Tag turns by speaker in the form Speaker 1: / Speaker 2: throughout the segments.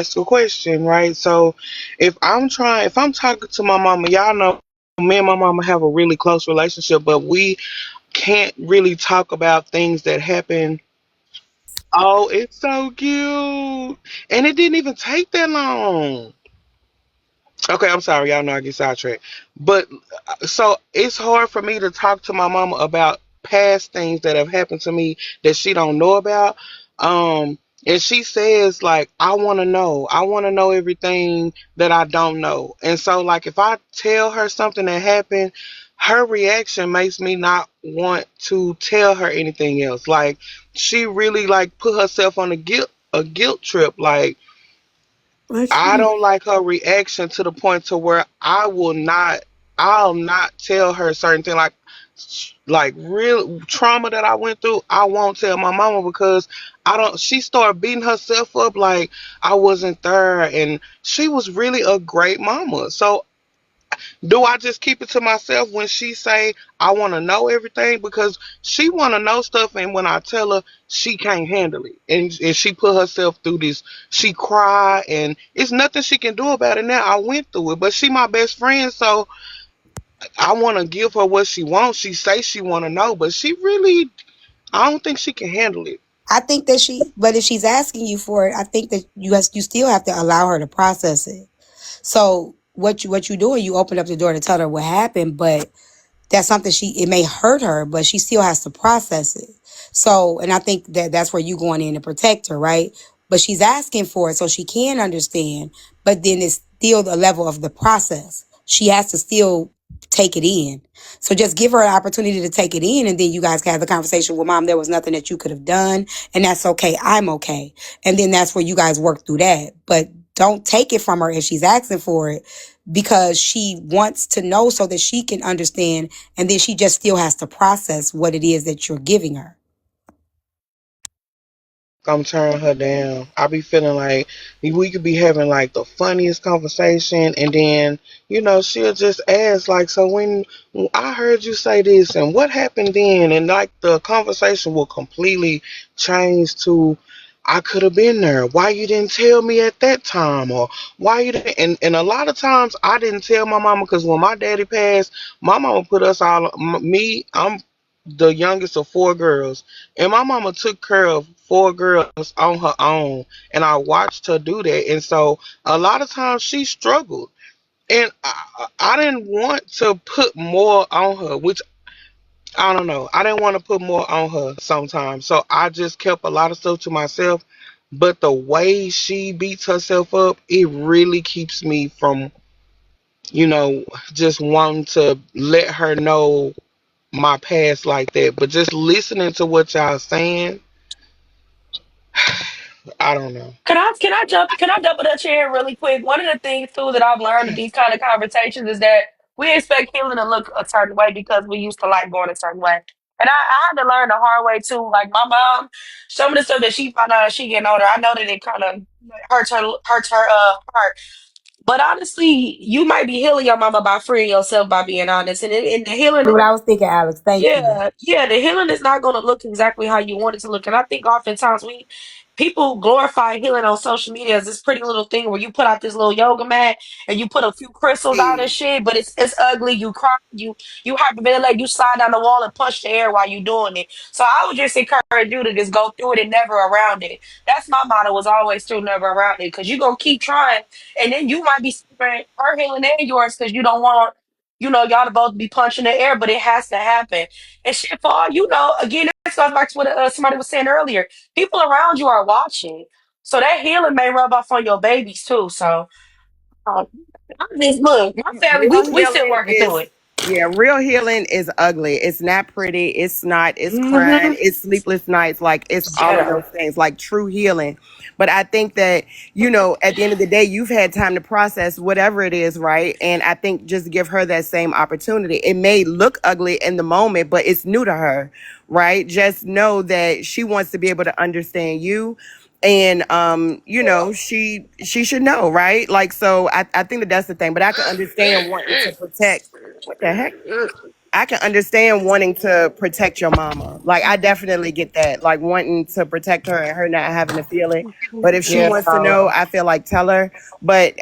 Speaker 1: ask a question, right? So if I'm talking to my mama, y'all know me and my mama have a really close relationship, but we can't really talk about things that happen. Oh, it's so cute. And it didn't even take that long. Okay, I'm sorry, y'all know I get sidetracked. But so it's hard for me to talk to my mama about past things that have happened to me that she don't know about. And she says like I want to know everything that I don't know. And so like if I tell her something that happened, her reaction makes me not want to tell her anything else. Like she really like put herself on a guilt trip. Like I don't like her reaction to the point to where I'll not tell her certain thing like real trauma that I went through. I won't tell my mama because I don't. She started beating herself up like I wasn't there, and she was really a great mama. So do I just keep it to myself when she say I want to know everything because she want to know stuff, and when I tell her she can't handle it, and she put herself through this, she cry, and it's nothing she can do about it now. I went through it, but she my best friend, so I want to give her what she wants. She say she want to know, but she really, I don't think she can handle it.
Speaker 2: I think that but if she's asking you for it, I think that you still have to allow her to process it. So what you doing? You open up the door to tell her what happened, but that's something it may hurt her, but she still has to process it. So, and I think that that's where you going in to protect her, right? But she's asking for it so she can understand, but then it's still the level of the process. She has to still take it in. So just give her an opportunity to take it in, and then you guys can have the conversation with mom. There was nothing that you could have done, and that's okay. I'm okay. And then that's where you guys work through that. But don't take it from her if she's asking for it, because she wants to know so that she can understand, and then she just still has to process what it is that you're giving her.
Speaker 1: I'm turning her down. I be feeling like we could be having like the funniest conversation, and then she'll just ask like, "So when I heard you say this, and what happened then?" And like the conversation will completely change to, "I could have been there. Why you didn't tell me at that time?" Or why you didn't? And a lot of times I didn't tell my mama because when my daddy passed, my mama put us all me. I'm the youngest of four girls, and my mama took care of four girls on her own, and I watched her do that. And so a lot of times she struggled, and I didn't want to put more on her, which I don't know. I didn't want to put more on her sometimes, so I just kept a lot of stuff to myself. But the way she beats herself up, it really keeps me from, you know, just wanting to let her know my past like that. But just listening to what y'all saying, I don't know.
Speaker 3: Can I double dutch here really quick? One of the things too that I've learned in these kind of conversations is that we expect healing to look a certain way because we used to like going a certain way. And I had to learn the hard way too. Like my mom, some of the stuff that she found out as she getting older, I know that it kind of hurts her heart. But honestly, you might be healing your mama by freeing yourself by being honest. And the healing,
Speaker 2: What I was thinking, Alex. Thank you.
Speaker 3: yeah, the healing is not going to look exactly how you want it to look. And I think oftentimes people glorify healing on social media as this pretty little thing where you put out this little yoga mat and you put a few crystals out and shit, but it's ugly. You cry, you hyperventilate, you slide down the wall and punch the air while you doing it. So I would just encourage you to just go through it and never around it. That's my motto, was always through, never around it, because you gonna keep trying, and then you might be suffering her healing and yours because you don't want y'all to both be punching the air, but it has to happen. And shit, for all you know, again, that goes back to what somebody was saying earlier. People around you are watching, so that healing may rub off on your babies too. So, um, I just look, my family, we
Speaker 4: Real
Speaker 3: we still
Speaker 4: healing
Speaker 3: working through
Speaker 4: is,
Speaker 3: it.
Speaker 4: yeah, real healing is ugly. It's not pretty. It's not, it's
Speaker 3: Hmm.
Speaker 4: crying. It's sleepless nights. Like, it's all of those
Speaker 3: Ghetto.
Speaker 4: things, like true healing. But I think that, at the end of the day, you've had time to process whatever it is, right? And I think just give her that same opportunity. It may look ugly in the moment, but it's new to her, right? Just know that she wants to be able to understand you, and she should know, right? Like, so I think that that's the thing, but I can understand wanting to protect. What the heck? I can understand wanting to protect your mama. Like I definitely get that. Like wanting to protect her and her not having to feel it. But if she
Speaker 1: Yeah.
Speaker 4: wants to know, I feel like tell her. But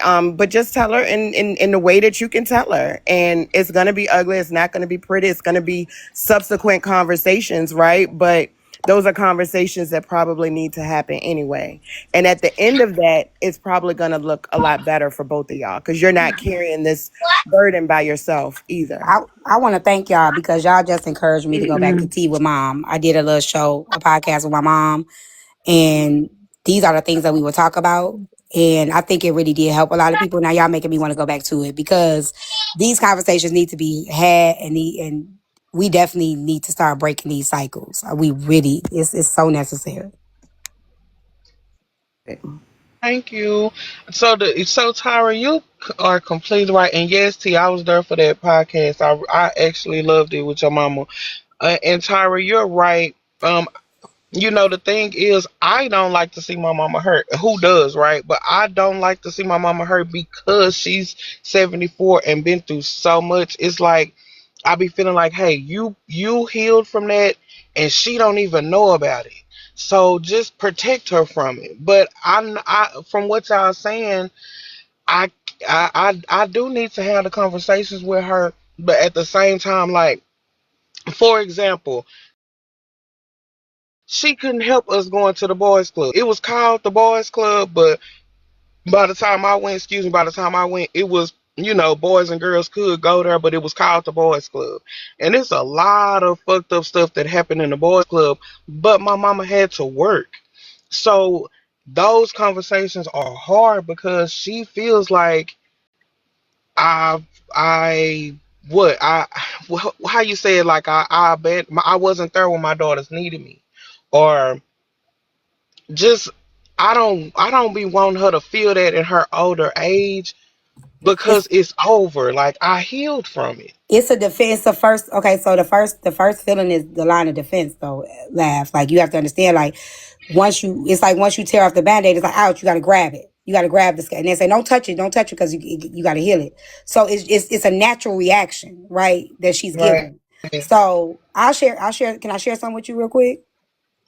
Speaker 4: just tell her in the way that you can tell her. And it's gonna be ugly, it's not gonna be pretty, it's gonna be subsequent conversations, right? But those are conversations that probably need to happen anyway. And at the end of that, it's probably going to look a lot better for both of y'all because you're not carrying this burden by yourself either.
Speaker 2: I want to thank y'all because y'all just encouraged me to go back to tea with mom. I did a little show, a podcast with my mom, and these are the things that we will talk about. And I think it really did help a lot of people. Now y'all making me want to go back to it because these conversations need to be had, and we definitely need to start breaking these cycles. We really, it's so necessary.
Speaker 1: Thank you. So Tyra, you are completely right. And yes, T, I was there for that podcast. I actually loved it with your mama. And Tyra, you're right. The thing is, I don't like to see my mama hurt. Who does, right? But I don't like to see my mama hurt because she's 74 and been through so much. It's like I be feeling like, hey, you healed from that, and she don't even know about it. So just protect her from it. But from what y'all saying, I, I do need to have the conversations with her. But at the same time, like for example, she couldn't help us going to the boys club. It was called the boys club, but by the time I went, it was, boys and girls could go there, but it was called the boys club. And it's a lot of fucked up stuff that happened in the boys club, but my mama had to work. So those conversations are hard because she feels like I, I, what, how you say it, like I wasn't there when my daughters needed me. Or just I don't be wanting her to feel that in her older age
Speaker 2: It's
Speaker 1: because it's over. Like I healed from it.
Speaker 2: it's a defense. The first, okay, so the first feeling is the line of defense, though. Laugh, like you have to understand, like once you tear off the band-aid, it's like ouch, you got to grab it. You got to grab this, and they say don't touch it because you got to heal it. So it's a natural reaction, right, that she's
Speaker 1: Right.
Speaker 2: giving. So I'll share. Can I share something with you real quick?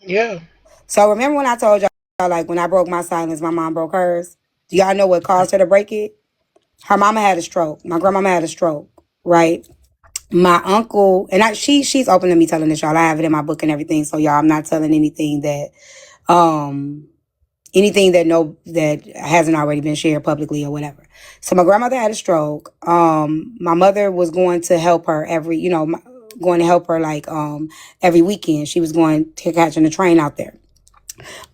Speaker 1: Yeah.
Speaker 2: So remember when I told y'all, like when I broke my silence, my mom broke hers. Do y'all know what caused her to break it? Her mama had a stroke. My grandmama had a stroke, right? My uncle and she's open to me telling this, y'all. I have it in my book and everything. So y'all, I'm not telling um anything that no that hasn't already been shared publicly or whatever. So my grandmother had a stroke. My mother was going to help her going to help her like every weekend. She was going to catching the train out there.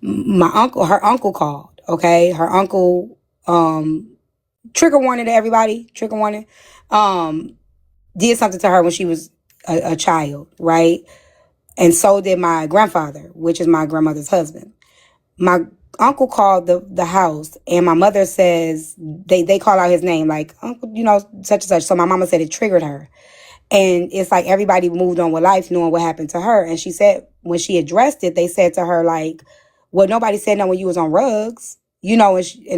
Speaker 2: Her uncle called. Okay, her uncle. Trigger warning to everybody. Trigger warning. Um, did something to her when she was a child, right? And so did my grandfather, which is my grandmother's husband. My uncle called the house, and my mother says they call out his name, like uncle, such and such. So my mama said it triggered her, and it's like everybody moved on with life, knowing what happened to her. And she said when she addressed it, they said to her like, "Well, nobody said no when you was on rugs, And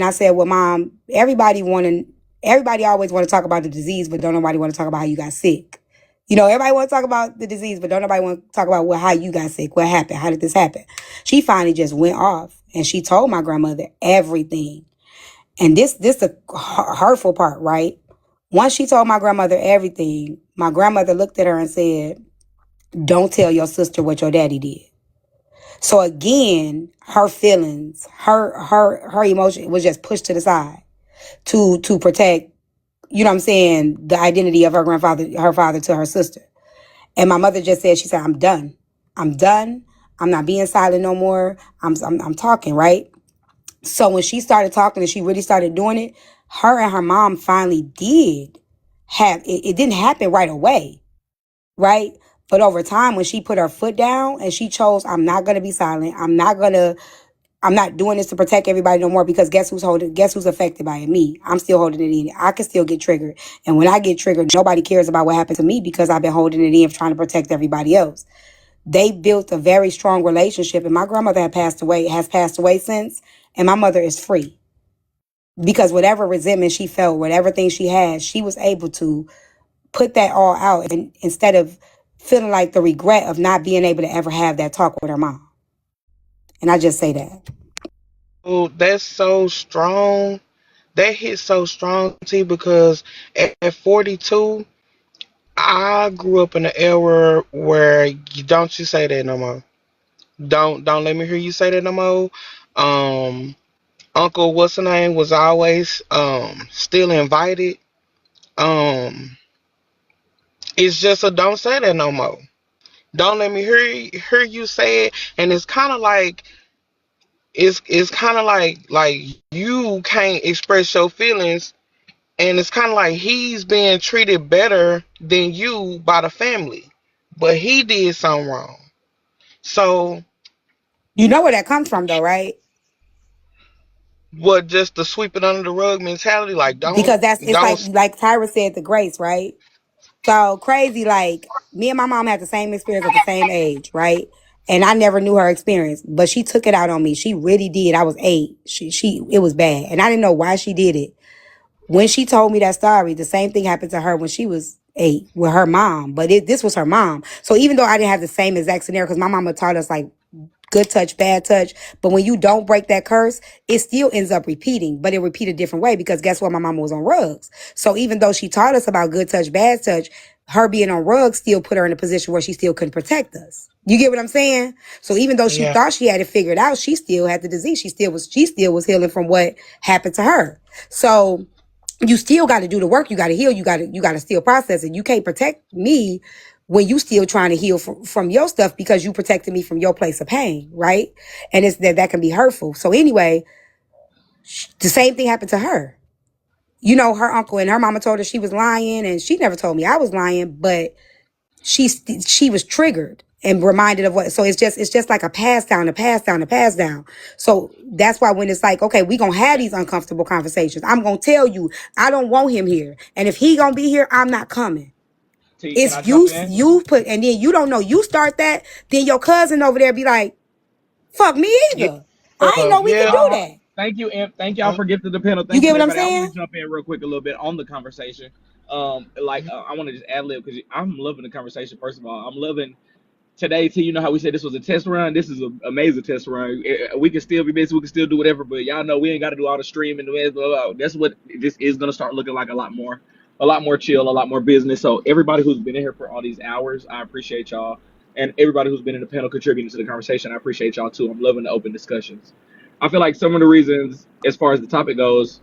Speaker 2: I said, "Well, mom, everybody always want to talk about the disease, but don't nobody want to talk about how you got sick." Everybody want to talk about the disease, but don't nobody want to talk about how you got sick, what happened, how did this happen. She finally just went off and she told my grandmother everything. And this the hurtful part, right? Once she told my grandmother everything, my grandmother looked at her and said, "Don't tell your sister what your daddy did." So again, her feelings, her emotion was just pushed to the side to protect, what I'm saying, the identity of her father to her sister. And my mother just said, she said, "I'm done. I'm done. I'm not being silent no more. I'm talking," right? So when she started talking and she really started doing it, her and her mom finally did have it. It didn't happen right away, right? But over time, when she put her foot down and she chose, "I'm not going to be silent. I'm not doing this to protect everybody no more," because guess who's affected by it? Me. I'm still holding it in. I can still get triggered. And when I get triggered, nobody cares about what happened to me because I've been holding it in trying to protect everybody else. They built a very strong relationship, and my grandmother has passed away since, and my mother is free because whatever resentment she felt, whatever thing she had, she was able to put that all out, and instead of feeling like the regret of not being able to ever have that talk with her mom. And I just say that.
Speaker 1: Oh, that's so strong. That hit so strong, T, because at 42, I grew up in an era where don't you say that no more. Don't let me hear you say that no more. Um, Uncle what's the name was always still invited. Um, it's just a don't say that no more. Don't let me hear you say it, and it's kind of like you can't express your feelings, and it's kind of like he's being treated better than you by the family, but he did something wrong. So
Speaker 2: You know where that comes from, though, right?
Speaker 1: what? Just to sweep it under the rug mentality, like
Speaker 2: Because that's it's
Speaker 1: don't.
Speaker 2: like Tyra said, the grace, right? So crazy. Like me and my mom had the same experience at the same age, right? And I never knew her experience, but she took it out on me. She really did. I was 8. She it was bad, and I didn't know why she did it. When she told me that story, the same thing happened to her when she was 8 with her mom. But this was her mom. So even though I didn't have the same exact scenario, because my mama taught us like good touch, bad touch. But when you don't break that curse, it still ends up repeating, but it repeat a different way because guess what? My mama was on rugs. So even though she taught us about good touch, bad touch, her being on rugs still put her in a position where she still couldn't protect us. You get what I'm saying? So even though she
Speaker 1: Yeah.
Speaker 2: thought she had it figured out, she still had the disease. She still was healing from what happened to her. So you still got to do the work. You got to heal. You got to still process it. You can't protect me when you still trying to heal from your stuff because you protected me from your place of pain, right? And it's that can be hurtful. So anyway, the same thing happened to her. You know, her uncle and her mama told her she was lying, and she never told me I was lying, but she was triggered and reminded of what. So it's just like a pass down, a pass down, a pass down. So that's why when it's like, okay, we gonna have these uncomfortable conversations, I'm gonna tell you I don't want him here, and if he gonna be here, I'm not coming.
Speaker 5: T, can I
Speaker 2: It's
Speaker 5: jump
Speaker 2: you.
Speaker 5: in?
Speaker 2: You put, and then you don't know. You start that, then your cousin over there be like, "Fuck me
Speaker 1: Yeah.
Speaker 2: either. I ain't know we could
Speaker 1: Yeah.
Speaker 2: do that."
Speaker 5: Thank you, and thank y'all
Speaker 1: Um,
Speaker 5: for gifting the panel.
Speaker 2: You
Speaker 5: Thank
Speaker 2: get
Speaker 5: you,
Speaker 2: what I'm
Speaker 5: everybody. I want
Speaker 2: saying?
Speaker 5: to jump in real quick a little bit on the conversation. I want to just ad lib because I'm loving the conversation. First of all, I'm loving today. Too, you know how we said this was a test run. This is an amazing test run. We can still be busy. We can still do whatever, but y'all know we ain't got to do all the streaming. Blah, blah, blah. That's what this is gonna start looking like. A lot more chill, a lot more business. So everybody who's been in here for all these hours, I appreciate y'all. And everybody who's been in the panel contributing to the conversation, I appreciate y'all too. I'm loving the open discussions. I feel like some of the reasons, as far as the topic goes,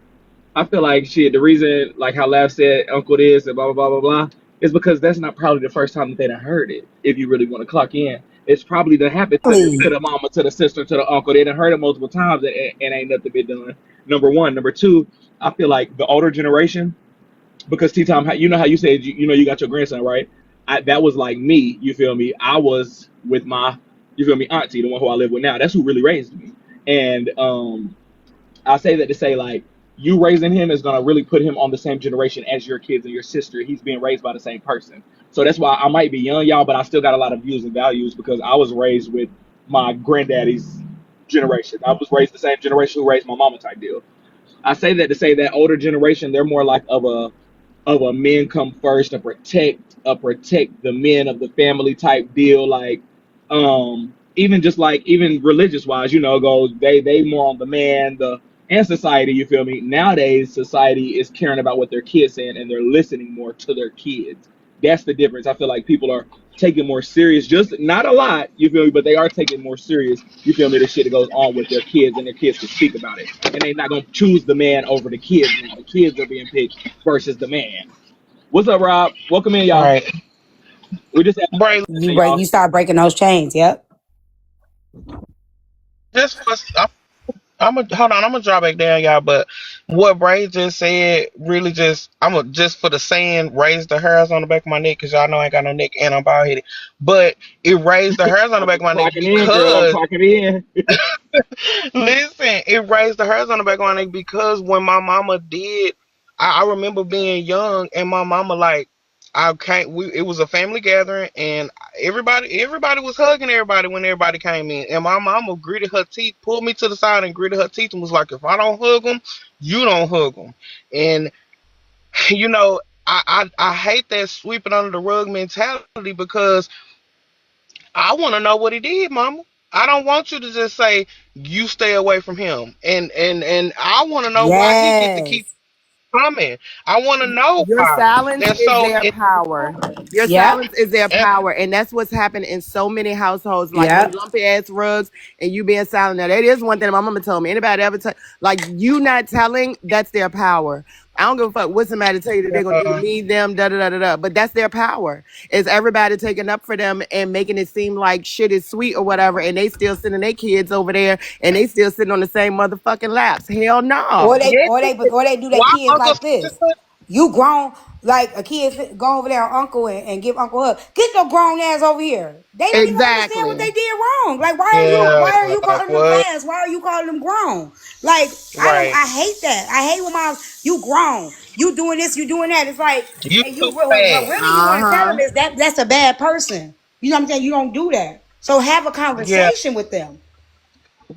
Speaker 5: I feel like shit. The reason, like how Lav said, Uncle this and blah blah blah blah blah, is because that's not probably the first time that they done heard it. If you really want to clock in, it's probably done happened to the mama, to the sister, to the uncle. They done heard it multiple times, and ain't nothing been done. Number one, number two. I feel like the older generation, because T Tom, you know how you said you know you got your grandson, right? That was like me. You feel me? I was with my, you feel me, auntie, the one who I live with now. That's who really raised me, and I say that to say like you raising him is gonna really put him on the same generation as your kids and your sister. He's being raised by the same person. So that's why I might be young, y'all, but I still got a lot of views and values because I was raised with my granddaddy's generation. I was raised the same generation who raised my mama type deal. I say that to say that older generation, they're more like of a men come first, protect the men of the family type deal. Like even just like even religious wise, you know, goes they more on the man, the and society, you feel me? Nowadays society is caring about what their kids saying and they're listening more to their kids. That's the difference. I feel like people are taking more serious, just not a lot, you feel me, but they are taking more serious, you feel me, the shit that goes on with their kids and their kids can speak about it. And they're not gonna choose the man over the kids now. The kids are being picked versus the man. What's up, Rob? Welcome in, y'all.
Speaker 1: right.
Speaker 5: We just having a
Speaker 1: Bray,
Speaker 5: discussion, y'all.
Speaker 2: You start breaking those chains. Yep.
Speaker 1: just for, I'm gonna hold on. I'm gonna drop back down, y'all. But what Bray just said really just I'm gonna just for the saying raise the hairs on the back of my neck because y'all know I ain't got no neck and I'm bald headed. But it raised the hairs on the back of my neck
Speaker 5: Clocking in, girl. I'm
Speaker 1: because
Speaker 5: clocking in.
Speaker 1: listen, it raised the hairs on the back of my neck because when my mama did, I remember being young and my mama like I can't. It was a family gathering and everybody was hugging everybody when everybody came in and my mama gritted her teeth, pulled me to the side and gritted her teeth and was like, if I don't hug them, you don't hug them, and you know. I hate that sweeping under the rug mentality because I want to know what he did, Mama. I don't want you to just say you stay away from him, and I want to know why he get to keep
Speaker 2: Yes.
Speaker 1: coming. I want to know
Speaker 4: Your
Speaker 1: why.
Speaker 4: silence
Speaker 1: And
Speaker 4: is
Speaker 1: so,
Speaker 4: their power. Your
Speaker 2: Yep.
Speaker 4: silence is their
Speaker 1: and,
Speaker 4: power. And that's what's happened in so many households, like them
Speaker 2: Yep.
Speaker 4: lumpy ass rugs and you being silent. Now, that is one thing my mama told me. Anybody ever tell, like, you not telling, that's their power. I don't give a fuck what somebody tell you that they're gonna do to
Speaker 1: uh,
Speaker 4: me, them, da da da da da. But that's their power. Is everybody taking up for them and making it seem like shit is sweet or whatever, and they still sending their kids over there and they still sitting on the same motherfucking laps. Hell
Speaker 2: Or
Speaker 4: no.
Speaker 2: they
Speaker 1: yeah,
Speaker 2: or they or they do their
Speaker 1: why
Speaker 2: kids
Speaker 1: Uncle
Speaker 2: like
Speaker 1: Sam
Speaker 2: this. You grown, like a kid go over there, uncle, and give uncle a hug. Get your grown ass over here. They don't even understand what
Speaker 4: Exactly.
Speaker 2: they did wrong. Like,
Speaker 1: Yeah,
Speaker 2: why are you
Speaker 1: like
Speaker 2: calling them
Speaker 1: what?
Speaker 2: fast? Why are you calling them grown? Like,
Speaker 1: Right.
Speaker 2: I hate that. I hate when moms, you grown, you doing this, you doing that. It's like,
Speaker 1: You
Speaker 2: and
Speaker 1: too
Speaker 2: you what
Speaker 1: fast.
Speaker 2: really you
Speaker 4: Uh
Speaker 2: want to tell them
Speaker 4: huh.
Speaker 2: is that's a bad person. You know what I'm saying? You don't do that. So have a
Speaker 1: Yeah.
Speaker 2: conversation with them.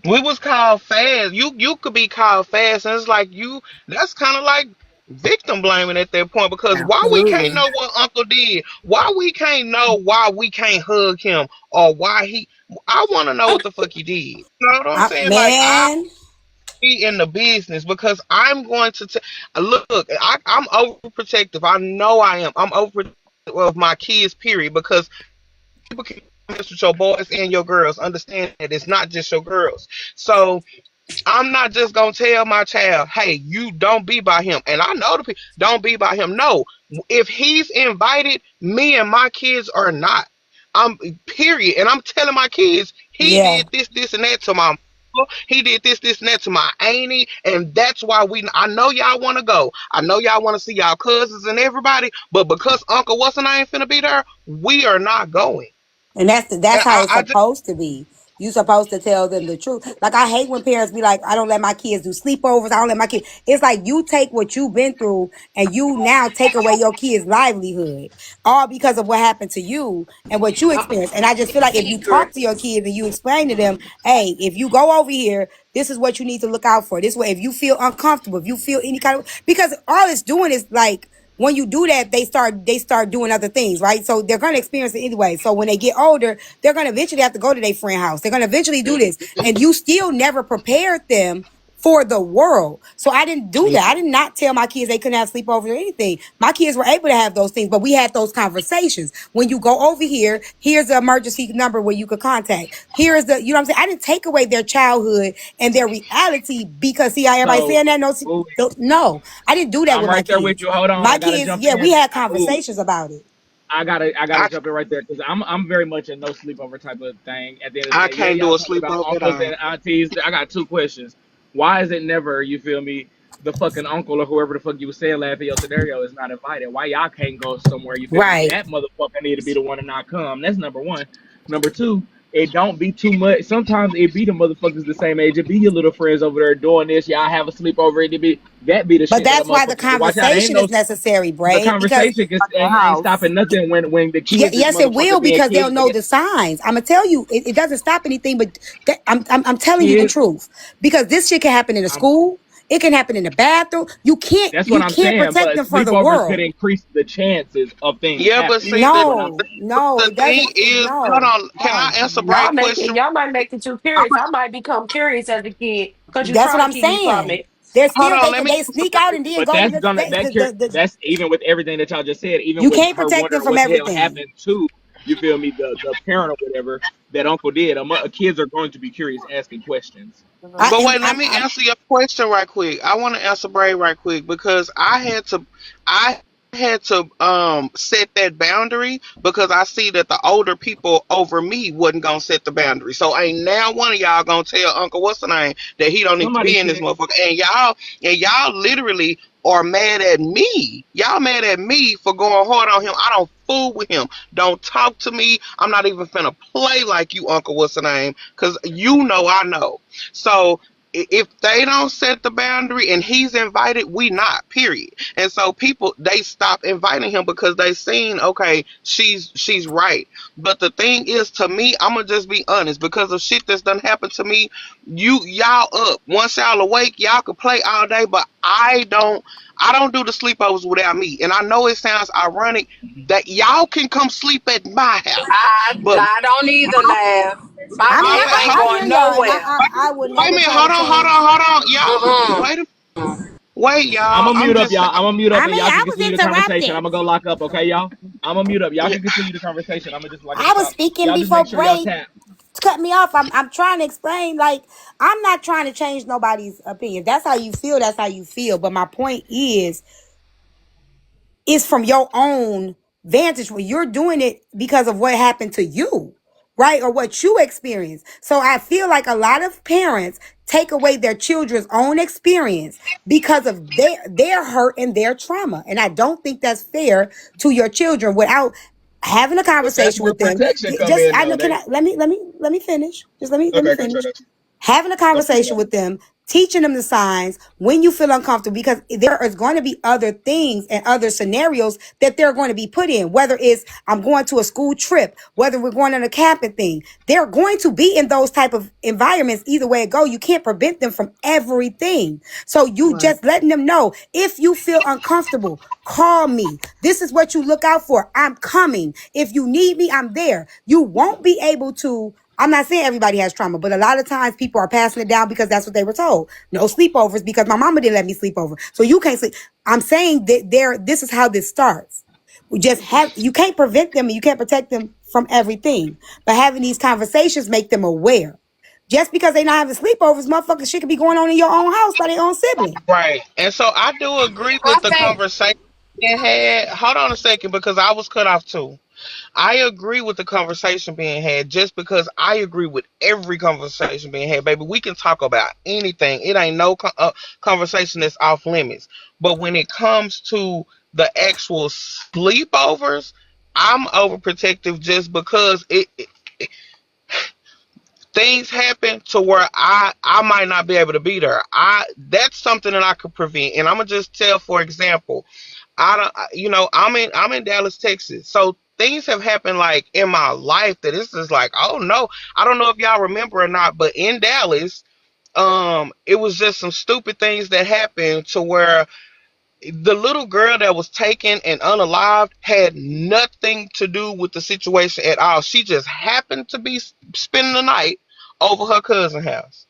Speaker 1: We was called fast. You could be called fast, and it's like you. That's kind of like victim blaming at that point because why we can't
Speaker 2: Absolutely.
Speaker 1: know what Uncle did? Why we can't know why we can't hug him or why he? I want to know what the fuck he did. You know what I'm saying? Like I
Speaker 2: Man,
Speaker 1: be in the business because I'm going to look. I'm overprotective. I know I am. I'm overprotective of my kids. Period. Because people can mess with your boys and your girls. Understand that it's not just your girls. So I'm not just gonna tell my child, "Hey, you don't be by him." And I know the people don't be by him. No, if he's invited, me and my kids are not. Period. And I'm telling my kids, he
Speaker 2: yeah.
Speaker 1: did this, this, and that to my mama. He did this, this, and that to my auntie, and that's why we. I know y'all want to go. I know y'all want to see y'all cousins and everybody, but because Uncle what's and I ain't finna be there, we are not going.
Speaker 2: And that's
Speaker 1: And
Speaker 2: how it's
Speaker 1: I just
Speaker 2: supposed to be. You supposed to tell them the truth. Like I hate when parents be like, I don't let my kids do sleepovers. I don't let my kids. It's like you take what you've been through and you now take away your kids' livelihood, all because of what happened to you and what you experienced. And I just feel like if you talk to your kids and you explain to them, hey, if you go over here, this is what you need to look out for. This way, if you feel uncomfortable, if you feel any kind of, because all it's doing is like when you do that, they start doing other things, right? So they're gonna experience it anyway. So when they get older, they're gonna eventually have to go to their friend house. They're gonna eventually do this, and you still never prepared them for the world. So I didn't do that. I did not tell my kids they couldn't have sleepovers or anything. My kids were able to have those things, but we had those conversations. When you go over here, here's the emergency number where you could contact. Here's the, you know what I'm saying? I didn't take away their childhood and their reality because see how everybody
Speaker 5: So,
Speaker 2: saying that? No,
Speaker 5: ooh,
Speaker 2: no, I didn't do that
Speaker 5: I'm
Speaker 2: with my
Speaker 5: right there with
Speaker 2: kids.
Speaker 5: you. Hold on,
Speaker 2: My
Speaker 5: I gotta
Speaker 2: kids,
Speaker 5: jump
Speaker 2: yeah, we
Speaker 5: in.
Speaker 2: had
Speaker 5: Ooh,
Speaker 2: conversations about it.
Speaker 5: I gotta
Speaker 1: I
Speaker 5: jump in right there because I'm very much a no sleepover type of thing. At the end of the
Speaker 1: I
Speaker 5: day, yeah,
Speaker 1: can't
Speaker 5: y'all
Speaker 1: do a
Speaker 5: talking about
Speaker 1: sleepover at
Speaker 5: uncles
Speaker 1: all.
Speaker 5: and aunties. I got two questions. Why is it never, you feel me, the fucking uncle or whoever the fuck you was saying laughing your scenario is not invited? Why y'all can't go somewhere? You feel me?
Speaker 2: Right.
Speaker 5: That motherfucker need to be the one to not come. That's number one. Number two, it don't be too much. Sometimes it be the motherfuckers the same age. It be your little friends over there doing this. Y'all have a sleepover. It be that be the
Speaker 2: But
Speaker 5: shit that a
Speaker 2: that's why the
Speaker 5: motherfucker need to watch out. Ain't
Speaker 2: conversation
Speaker 5: no
Speaker 2: is necessary,
Speaker 5: the
Speaker 2: Braid, because
Speaker 5: conversation
Speaker 4: Your
Speaker 5: ain't
Speaker 4: house.
Speaker 5: stopping nothing when the
Speaker 2: yeah,
Speaker 5: kids is
Speaker 2: yes, it will
Speaker 5: motherfucking being
Speaker 2: because they'll
Speaker 5: kids
Speaker 2: know
Speaker 5: again.
Speaker 2: the signs. I'm gonna tell you, it doesn't stop anything. But I'm telling you the
Speaker 5: Kids,
Speaker 2: truth because this shit can happen in the
Speaker 5: I'm,
Speaker 2: school. It can happen in the bathroom. You can't
Speaker 5: that's what
Speaker 2: you
Speaker 5: I'm
Speaker 2: can't
Speaker 5: saying.
Speaker 2: protect
Speaker 5: But
Speaker 2: them for the
Speaker 5: sleepovers could
Speaker 2: world.
Speaker 5: increase the chances of things
Speaker 1: Yeah, but
Speaker 5: happening.
Speaker 1: see,
Speaker 5: That's what I'm
Speaker 2: No,
Speaker 5: saying.
Speaker 2: no,
Speaker 1: the
Speaker 2: it
Speaker 1: thing
Speaker 2: doesn't.
Speaker 1: is, hold
Speaker 2: No,
Speaker 1: on. Can I
Speaker 2: no.
Speaker 1: answer Bray question?
Speaker 3: Y'all might make it too
Speaker 1: I'm,
Speaker 3: curious. I might become curious as a kid because you're
Speaker 2: That's what
Speaker 3: trying to
Speaker 2: I'm
Speaker 3: keep me from
Speaker 2: saying.
Speaker 3: it.
Speaker 2: They're
Speaker 1: hold
Speaker 2: still
Speaker 1: on. Let me
Speaker 2: they
Speaker 1: answer
Speaker 2: sneak out
Speaker 1: Bray.
Speaker 2: and then
Speaker 5: But
Speaker 2: go to
Speaker 5: that's gonna that
Speaker 2: the
Speaker 5: that's even with everything that y'all just said, even
Speaker 2: you
Speaker 5: with
Speaker 2: can't
Speaker 5: her
Speaker 2: protect them
Speaker 5: wondering
Speaker 2: from
Speaker 5: what the hell
Speaker 2: everything.
Speaker 5: happened to, you feel me, the parent or whatever that uncle did. Kids are going to be curious, asking questions.
Speaker 1: But wait, let
Speaker 2: I'm,
Speaker 1: me
Speaker 2: I'm
Speaker 1: answer your question right quick. I want to answer Bray right quick because I had to set that boundary because I see that the older people over me wasn't gonna set the boundary. So ain't now one of y'all gonna tell Uncle what's the name that he don't need to
Speaker 5: Somebody
Speaker 1: be in this
Speaker 5: said,
Speaker 1: motherfucker. And y'all literally are mad at me. Y'all mad at me for going hard on him. I don't fool with him. Don't talk to me. I'm not even finna play like you, Uncle what's the name, because you know I know. So if they don't set the boundary and he's invited, we not. Period. And so people they stop inviting him because they seen okay, she's right. But the thing is, to me, I'm gonna just be honest because of shit that's done happened to me. y'all up. Once y'all awake, y'all can play all day, but I don't do the sleepovers without me. And I know it sounds ironic that y'all can come sleep at my house. But
Speaker 6: I don't either laugh. My
Speaker 2: I mean,
Speaker 6: crib
Speaker 1: my
Speaker 6: ain't
Speaker 2: I hear
Speaker 6: going
Speaker 2: y'all, and
Speaker 6: nowhere.
Speaker 2: I would
Speaker 1: wait a
Speaker 2: never
Speaker 1: minute,
Speaker 2: try to change.
Speaker 1: hold on. Y'all
Speaker 6: Mm-mm.
Speaker 1: wait,
Speaker 5: I'm
Speaker 1: y'all.
Speaker 5: gonna
Speaker 1: I'm
Speaker 5: mute up,
Speaker 1: just
Speaker 5: y'all. I'm gonna mute up,
Speaker 2: I
Speaker 5: and
Speaker 2: mean,
Speaker 5: y'all can
Speaker 2: I was
Speaker 5: continue the conversation.
Speaker 2: interrupted.
Speaker 5: I'm gonna go lock up, okay, y'all? I'm gonna mute up. Y'all can continue the conversation. I'm gonna just lock at the
Speaker 2: I was
Speaker 5: top.
Speaker 2: speaking
Speaker 5: Y'all just
Speaker 2: before
Speaker 5: make sure y'all
Speaker 2: Braid
Speaker 5: tap.
Speaker 2: cut me off. I'm trying to explain. Like, I'm not trying to change nobody's opinion. That's how you feel. That's how you feel. But my point is from your own vantage where you're doing it because of what happened to you, right? Or what you experienced. So I feel like a lot of parents take away their children's own experience because of their hurt and their trauma. And I don't think that's fair to your children without having a
Speaker 5: But that's
Speaker 2: conversation
Speaker 5: where
Speaker 2: with them.
Speaker 5: protection come
Speaker 2: Just
Speaker 5: in,
Speaker 2: I
Speaker 5: though.
Speaker 2: know can
Speaker 5: They
Speaker 2: I let me finish. Just let me
Speaker 5: okay,
Speaker 2: finish.
Speaker 5: okay.
Speaker 2: Having a
Speaker 5: Go
Speaker 2: conversation with them, teaching them the signs when you feel uncomfortable, because there is going to be other things and other scenarios that they're going to be put in, whether it's I'm going to a school trip, whether we're going on a camping thing. They're going to be in those type of environments either way it go. You can't prevent them from everything. So you
Speaker 1: right.
Speaker 2: just letting them know, if you feel uncomfortable, call me. This is what you look out for. I'm coming. If you need me, I'm there. You won't be able to. I'm not saying everybody has trauma, but a lot of times people are passing it down because that's what they were told. No sleepovers because my mama didn't let me sleep over. So you can't sleep. I'm saying that this is how this starts. We just have, you can't prevent them and you can't protect them from everything. But having these conversations make them aware. Just because they not having sleepovers, motherfuckers, shit could be going on in your own house by their own sibling.
Speaker 1: Right. And so I do agree
Speaker 6: I
Speaker 1: with the
Speaker 6: think
Speaker 1: conversation being had. Hold on a second because I was cut off too. I agree with the conversation being had just because I agree with every conversation being had, baby. We can talk about anything. It ain't no conversation that's off limits. But when it comes to the actual sleepovers, I'm overprotective just because things happen to where I might not be able to be there. That's something that I could prevent. And I'm gonna just tell, for example, I don't, I'm in Dallas, Texas. So things have happened like in my life that it's just like, oh no, I don't know if y'all remember or not, but in Dallas, it was just some stupid things that happened to where the little girl that was taken and unalived had nothing to do with the situation at all. She just happened to be spending the night over her cousin's house,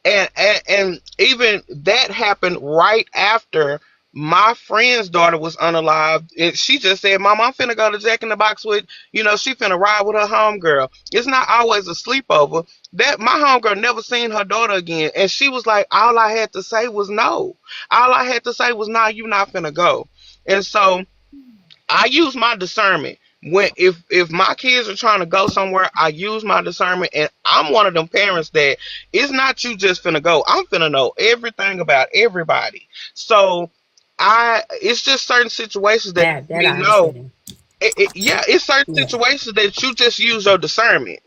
Speaker 1: and even that happened right after my friend's daughter was unalived. She just said, "Mom, I'm finna go to Jack in the Box with, she finna ride with her homegirl." It's not always a sleepover. That my homegirl never seen her daughter again, and she was like, "All I had to say was no. All I had to say was, nah, you not finna go." And so I use my discernment. When if my kids are trying to go somewhere, I use my discernment, and I'm one of them parents that it's not you just finna go. I'm finna know everything about everybody. So it's just certain situations that
Speaker 2: That
Speaker 1: we
Speaker 2: I
Speaker 1: know.
Speaker 2: understand.
Speaker 1: Yeah, it's certain
Speaker 2: Yeah.
Speaker 1: situations that you just use your discernment,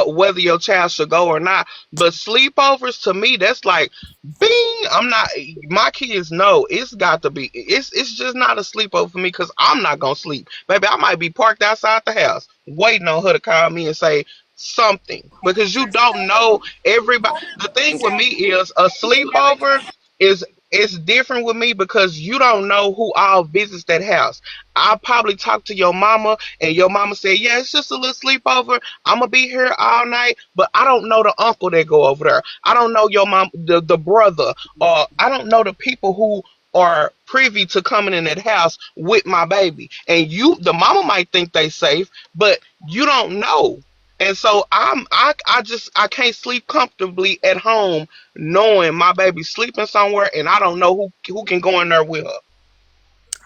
Speaker 1: whether your child should go or not. But sleepovers, to me, that's like, bing. I'm not. My kids know it's got to be. It's just not a sleepover for me because I'm not gonna sleep, baby. I might be parked outside the house waiting on her to call me and say something because you don't know everybody. The thing with me is a sleepover is. It's different with me because you don't know who all visits that house. I probably talked to your mama, and your mama said, "Yeah, it's just a little sleepover. I'm gonna be here all night." But I don't know the uncle that go over there. I don't know your mom, the brother, or I don't know the people who are privy to coming in that house with my baby. And the mama might think they safe, but you don't know. And so I can't sleep comfortably at home knowing my baby's sleeping somewhere, and I don't know who can go in there with her.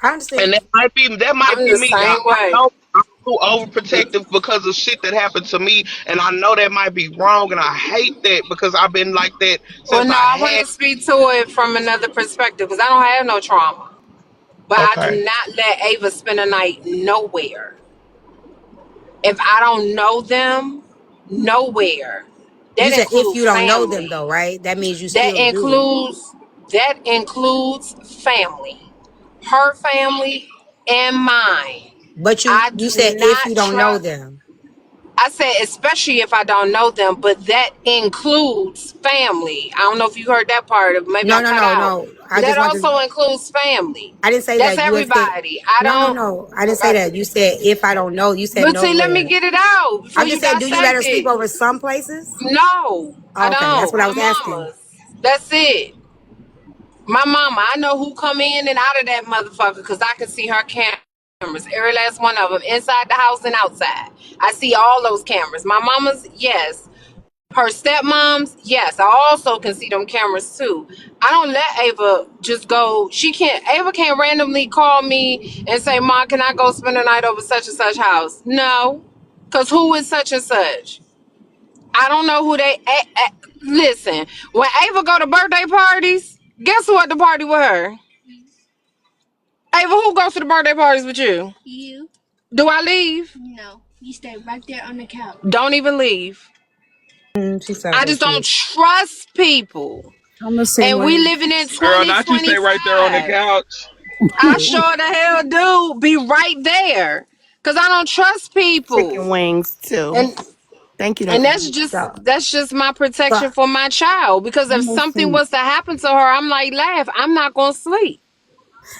Speaker 2: I
Speaker 1: And
Speaker 2: understand.
Speaker 1: that might
Speaker 6: I'm
Speaker 1: be
Speaker 6: the
Speaker 1: me, y'all.
Speaker 6: same
Speaker 1: I
Speaker 6: way.
Speaker 1: know I'm too overprotective because of shit that happened to me, and I know that might be wrong, and I hate that because I've been like that
Speaker 6: Well,
Speaker 1: since
Speaker 6: no,
Speaker 1: I
Speaker 6: I want
Speaker 1: had.
Speaker 6: to speak to it from another perspective because I don't have no trauma. But I do
Speaker 1: Okay,
Speaker 6: not let Ava spend a night nowhere. If I don't know them, nowhere.
Speaker 2: You
Speaker 6: That
Speaker 2: said if you
Speaker 6: includes
Speaker 2: don't know them
Speaker 6: family.
Speaker 2: though, right? That means you
Speaker 6: That
Speaker 2: still do.
Speaker 6: includes that includes family. Her family and mine.
Speaker 2: But you
Speaker 6: I
Speaker 2: you
Speaker 6: do
Speaker 2: said if you
Speaker 6: not
Speaker 2: don't know
Speaker 6: trust.
Speaker 2: them.
Speaker 6: I said, especially if I don't know them, but that includes family. I don't know if you heard that part of maybe
Speaker 2: No,
Speaker 6: I
Speaker 2: no,
Speaker 6: cut
Speaker 2: no,
Speaker 6: out.
Speaker 2: no. I
Speaker 6: But that
Speaker 2: just want to.
Speaker 6: also includes family.
Speaker 2: I didn't say
Speaker 6: That's
Speaker 2: that. You had said
Speaker 6: everybody. I
Speaker 2: no, no,
Speaker 6: don't
Speaker 2: no. I didn't say
Speaker 6: okay.
Speaker 2: that. You said if I don't know. You said
Speaker 6: But see, let me
Speaker 2: nowhere.
Speaker 6: get it out before
Speaker 2: I'm
Speaker 6: you
Speaker 2: just saying, do you let
Speaker 6: dissect
Speaker 2: her sleep
Speaker 6: it.
Speaker 2: over some places?
Speaker 6: No, I
Speaker 2: Oh, okay, that's
Speaker 6: don't.
Speaker 2: what I
Speaker 6: My
Speaker 2: was asking.
Speaker 6: mama's. That's it. My mama, I know who come in and out of that motherfucker because I can see her cameras, every last one of them, inside the house and outside. I see all those cameras. My mama's, yes. Her stepmoms, yes. I also can see them cameras too. I don't let Ava just go. Ava can't randomly call me and say, "Mom, can I go spend the night over such and such house?" No, because who is such and such? I don't know who they. Listen, when Ava go to birthday parties, guess who at the party with her? Ava, who goes to the birthday parties with you? You. Do I leave? No. You stay right there on the couch. Don't even leave.
Speaker 2: She sounds
Speaker 6: I
Speaker 2: like
Speaker 6: just
Speaker 2: she
Speaker 6: don't
Speaker 2: is.
Speaker 6: trust people.
Speaker 4: I'm the same
Speaker 6: And we
Speaker 4: way.
Speaker 6: living in
Speaker 1: Girl, not you stay right there on the
Speaker 6: 2025.
Speaker 1: couch.
Speaker 6: I sure the hell do be right there. Cause I don't trust
Speaker 4: Chicken
Speaker 6: people.
Speaker 4: wings too.
Speaker 6: And
Speaker 4: Thank you,
Speaker 6: and
Speaker 4: Nicole.
Speaker 2: So,
Speaker 6: that's just my
Speaker 2: so
Speaker 6: protection for my child. Because if
Speaker 4: I'm the
Speaker 6: something
Speaker 4: same.
Speaker 6: was to happen to her, I'm like, laugh, I'm not gonna sleep.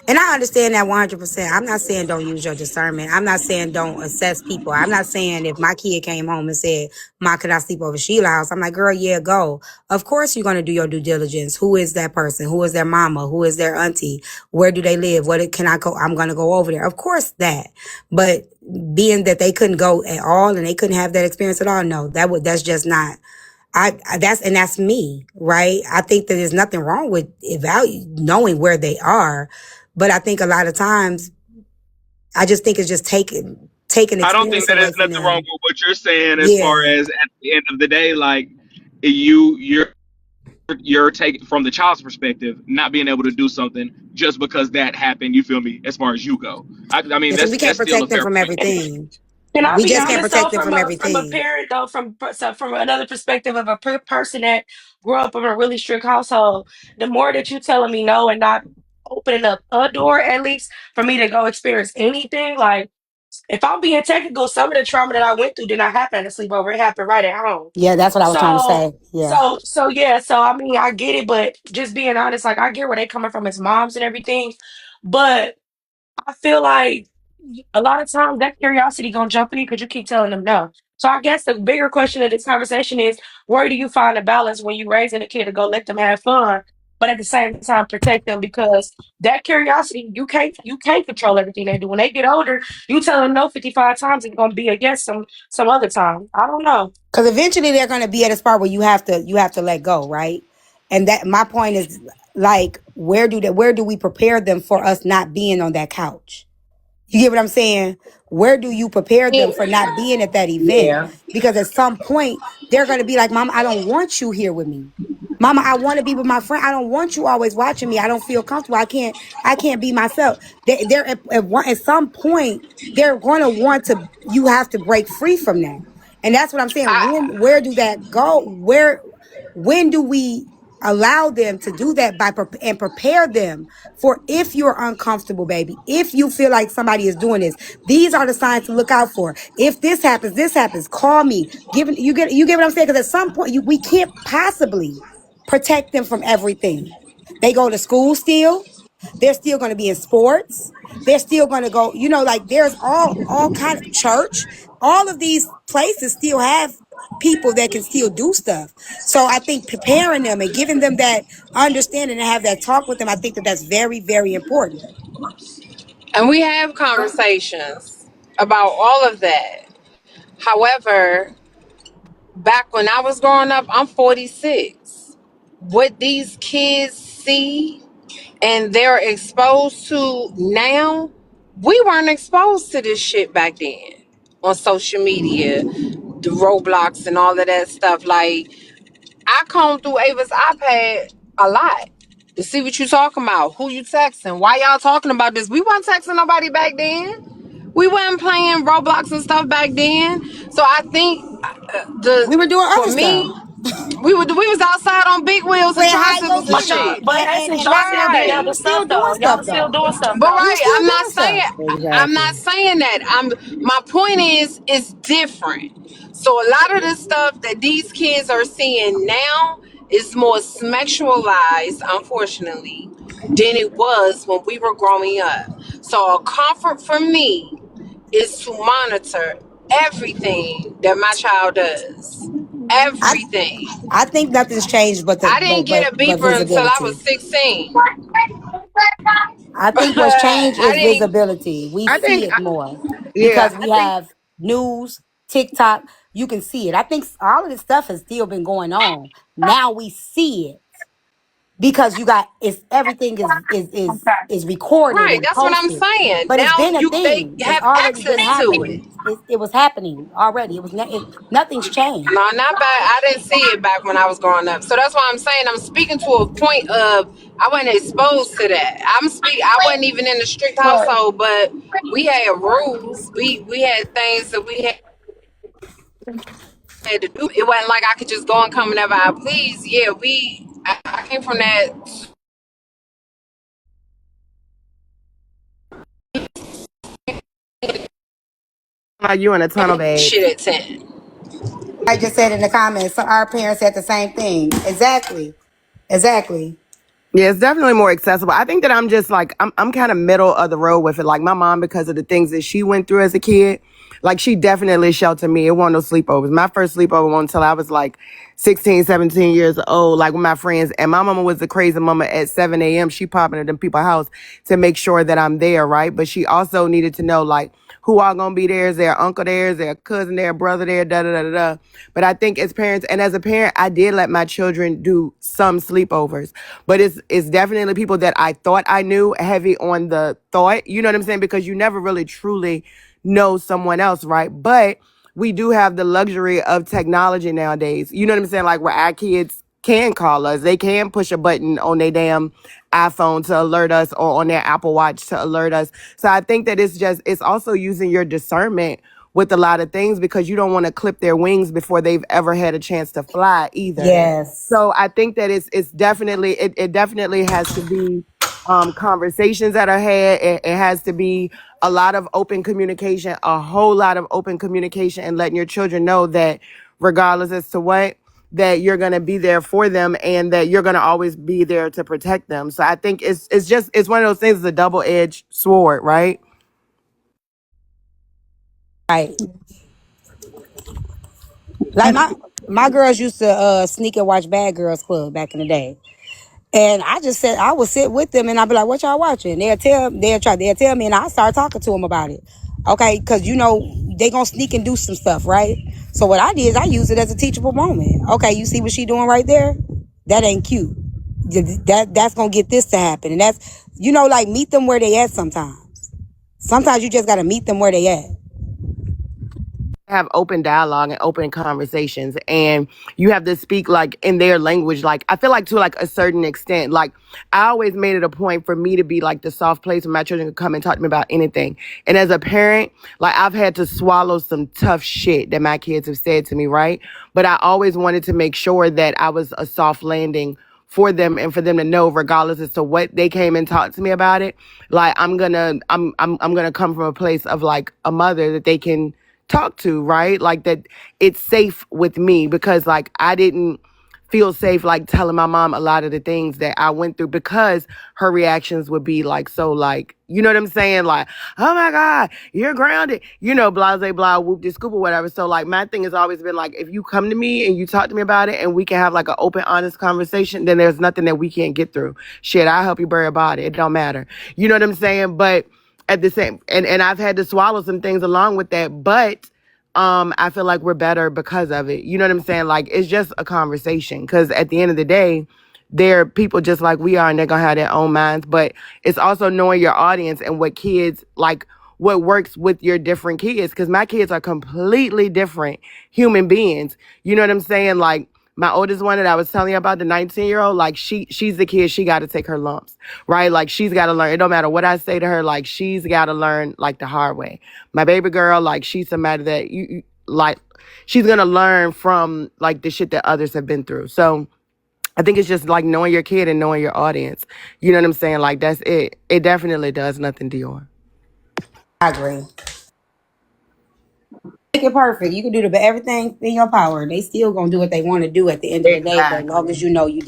Speaker 2: And I understand that 100%. I'm not saying don't use your discernment. I'm not saying don't assess people. I'm not saying if my kid came home and said, "Ma, could I sleep over Sheila's house?" I'm like, girl, yeah, go. Of course you're going to do your due diligence. Who is that person? Who is their mama? Who is their auntie? Where do they live? Can I go? I'm going to go over there. Of course that. But being that they couldn't go at all and they couldn't have that experience at all, no, that's just not. That's me, right? I think that there's nothing wrong with knowing where they are, but I think a lot of times I just think it's just taking
Speaker 1: I don't think
Speaker 2: experience
Speaker 1: that
Speaker 2: away
Speaker 1: there's
Speaker 2: from
Speaker 1: nothing wrong
Speaker 2: them.
Speaker 1: with what you're saying as far
Speaker 2: Yeah,
Speaker 1: as at the end of the day, like you're taking from the child's perspective, not being able to do something just because that happened. You feel me? As far as you go, I mean
Speaker 2: because
Speaker 1: that's
Speaker 2: we can't
Speaker 1: that's still a
Speaker 2: protect them
Speaker 1: fair
Speaker 2: from
Speaker 1: point.
Speaker 2: everything.
Speaker 3: Can I
Speaker 2: We
Speaker 3: be
Speaker 2: just can't
Speaker 3: honest though,
Speaker 2: protect them from
Speaker 3: from a
Speaker 2: everything.
Speaker 3: parent though, from another perspective of a person that grew up in a really strict household? The more that you telling me no and not opening up a door, at least for me to go experience anything, like if I'm being technical, some of the trauma that I went through did not happen at a sleepover; it happened right at home.
Speaker 2: Yeah, that's what I was trying to
Speaker 3: So,
Speaker 2: say. Yeah.
Speaker 3: yeah. So I mean, I get it, but just being honest, like I get where they coming from as moms and everything, but I feel like a lot of times that curiosity gonna jump in because you keep telling them no. So I guess the bigger question of this conversation is where do you find a balance when you raising a kid to go let them have fun, but at the same time protect them because that curiosity you can't control everything they do. When they get older, you tell them no 55 times it's gonna be a yes some other time. I don't know.
Speaker 2: Because eventually they're going to be at a spot where you have to let go, right? And that my point is like where do we prepare them for us not being on that couch? You get what I'm saying? Where do you prepare them for not being at that event?
Speaker 6: Yeah.
Speaker 2: Because at some point, they're going to be like, Mama, I don't want you here with me. Mama, I want to be with my friend. I don't want you always watching me. I don't feel comfortable. I can't be myself. They're at some point, they're going to want to, you have to break free from that. And that's what I'm saying. Where do that go? When do we allow them to do that and prepare them for if you're uncomfortable, baby, if you feel like somebody is doing this, these are the signs to look out for. If this happens, call me. You get what I'm saying? Because at some point we can't possibly protect them from everything. They go to school still. They're still going to be in sports. They're still going to go, like there's all kind of church. All of these places still have people that can still do stuff. So I think preparing them and giving them that understanding and have that talk with them, I think that that's very, very important.
Speaker 6: And we have conversations about all of that. However, back when I was growing up, I'm 46. What these kids see and they're exposed to now, we weren't exposed to this shit back then on social media, the Roblox and all of that stuff. Like, I comb through Ava's iPad a lot to see what you talking about, who you texting, why y'all talking about this. We weren't texting nobody back then. We weren't playing Roblox and stuff back then. So I think
Speaker 2: We were doing
Speaker 6: for
Speaker 2: other stuff.
Speaker 6: me, we was outside on big wheels and
Speaker 2: Playing hide go
Speaker 6: tricycles and
Speaker 3: But
Speaker 2: get
Speaker 3: y'all,
Speaker 6: shit.
Speaker 3: but in
Speaker 2: and
Speaker 3: essence, y'all
Speaker 2: laughing
Speaker 3: still
Speaker 2: at
Speaker 3: did
Speaker 2: people. We
Speaker 3: other
Speaker 2: were
Speaker 6: Right.
Speaker 3: stuff
Speaker 2: still doing
Speaker 3: though. Y'all
Speaker 2: stuff
Speaker 3: was still
Speaker 2: though.
Speaker 3: doing stuff
Speaker 6: But
Speaker 3: though.
Speaker 2: We were
Speaker 6: right,
Speaker 2: still
Speaker 6: I'm not
Speaker 2: doing stuff.
Speaker 6: saying I'm not
Speaker 2: Exactly.
Speaker 6: saying that. My point is it's different. So a lot of the stuff that these kids are seeing now is more sexualized, unfortunately, than it was when we were growing up. So a comfort for me is to monitor everything that my child does.
Speaker 2: I
Speaker 6: Everything.
Speaker 2: I think nothing's changed but the
Speaker 6: I didn't get a
Speaker 2: but
Speaker 6: beeper until I was
Speaker 2: visibility.
Speaker 6: 16.
Speaker 2: I think what's changed
Speaker 6: I
Speaker 2: is
Speaker 6: didn't.
Speaker 2: visibility. We
Speaker 4: I
Speaker 2: see
Speaker 4: think,
Speaker 2: it more
Speaker 4: yeah,
Speaker 2: because
Speaker 4: I
Speaker 2: we
Speaker 4: think
Speaker 2: have news, TikTok. You can see it. I think all of this stuff has still been going on. Now we see it because you got it's everything is recorded
Speaker 6: Right,
Speaker 2: and
Speaker 6: that's what I'm
Speaker 2: posted.
Speaker 6: saying.
Speaker 2: But it's
Speaker 6: Now
Speaker 2: been a
Speaker 6: they
Speaker 2: thing. It's
Speaker 6: have
Speaker 2: already been
Speaker 6: access to it.
Speaker 2: happening. It was happening already. Nothing's changed.
Speaker 6: No, not back. I didn't see it back when I was growing up. So that's why I'm saying I'm speaking to a point of I wasn't exposed to that. I wasn't even in a strict household, but we had rules. We had things that we had to do. It wasn't like I could just go and come whenever I please. Yeah, I came from that
Speaker 4: like you in a tunnel, babes.
Speaker 6: shit at 10.
Speaker 2: I just said in the comments, so our parents said the same thing. Exactly. Exactly.
Speaker 4: Yeah, it's definitely more accessible. I think that I'm just like I'm kind of middle of the road with it. Like my mom, because of the things that she went through as a kid, like she definitely sheltered me. It wasn't no sleepovers. My first sleepover wasn't until I was like 16, 17 years old, like with my friends. And my mama was the crazy mama at 7 a.m. She popping at them people's house to make sure that I'm there, right? But she also needed to know like who all gonna be there. Is their uncle there? Is their cousin there? Brother there? Da da da da da. But I think as parents and as a parent, I did let my children do some sleepovers. But it's definitely people that I thought I knew, heavy on the thought. You know what I'm saying? Because you never really truly know someone else, right? But we do have the luxury of technology nowadays. You know what I'm saying? Like where our kids can call us. They can push a button on their damn iPhone to alert us or on their Apple Watch to alert us. So I think that it's also using your discernment with a lot of things because you don't want to clip their wings before they've ever had a chance to fly either.
Speaker 2: Yes.
Speaker 4: So I think that it's definitely it definitely has to be conversations that are had. It has to be a lot of open communication, a whole lot of open communication, and letting your children know that regardless as to what, that you're gonna be there for them and that you're gonna always be there to protect them. So I think it's one of those things, it's a double edged sword, right?
Speaker 2: Right. Like my girls used to sneak and watch Bad Girls Club back in the day. And I just said I would sit with them and I'd be like, "What y'all watching?" They'll tell me, and I start talking to them about it. Okay, because they gonna sneak and do some stuff, right? So what I did is I used it as a teachable moment. Okay, you see what she doing right there? That ain't cute. That's gonna get this to happen, and that's like meet them where they at. Sometimes you just gotta meet them where they at.
Speaker 4: Have open dialogue and open conversations, and you have to speak like in their language. Like I feel like to like a certain extent, like I always made it a point for me to be like the soft place where my children could come and talk to me about anything. And as a parent, like I've had to swallow some tough shit that my kids have said to me, right? But I always wanted to make sure that I was a soft landing for them and for them to know, regardless as to what they came and talked to me about it, like I'm gonna come from a place of like a mother that they can talk to, right? Like that it's safe with me because like I didn't feel safe like telling my mom a lot of the things that I went through because her reactions would be like so like, you know what I'm saying? Like, oh my God, you're grounded, blah blah blah, whoop de scoop or whatever. So like my thing has always been like if you come to me and you talk to me about it and we can have like an open, honest conversation, then there's nothing that we can't get through. Shit, I'll help you bury a body. It don't matter. You know what I'm saying? But at the same and I've had to swallow some things along with that, but I feel like we're better because of it. You know what I'm saying? Like it's just a conversation because at the end of the day, they're people just like we are and they're gonna have their own minds. But it's also knowing your audience and what kids like what works with your different kids. Cause my kids are completely different human beings. You know what I'm saying? Like my oldest one that I was telling you about, the 19-year-old, like she's the kid, she gotta take her lumps, right? Like she's gotta learn. It don't matter what I say to her, like she's gotta learn like the hard way. My baby girl, like she's somebody that you like she's gonna learn from like the shit that others have been through. So I think it's just like knowing your kid and knowing your audience. You know what I'm saying? Like that's it. It definitely does nothing, Dior.
Speaker 2: I agree. it perfect. You can do everything in your power. They still gonna do what they want to do at the end of the day. But as long as
Speaker 4: Exactly.
Speaker 2: you know you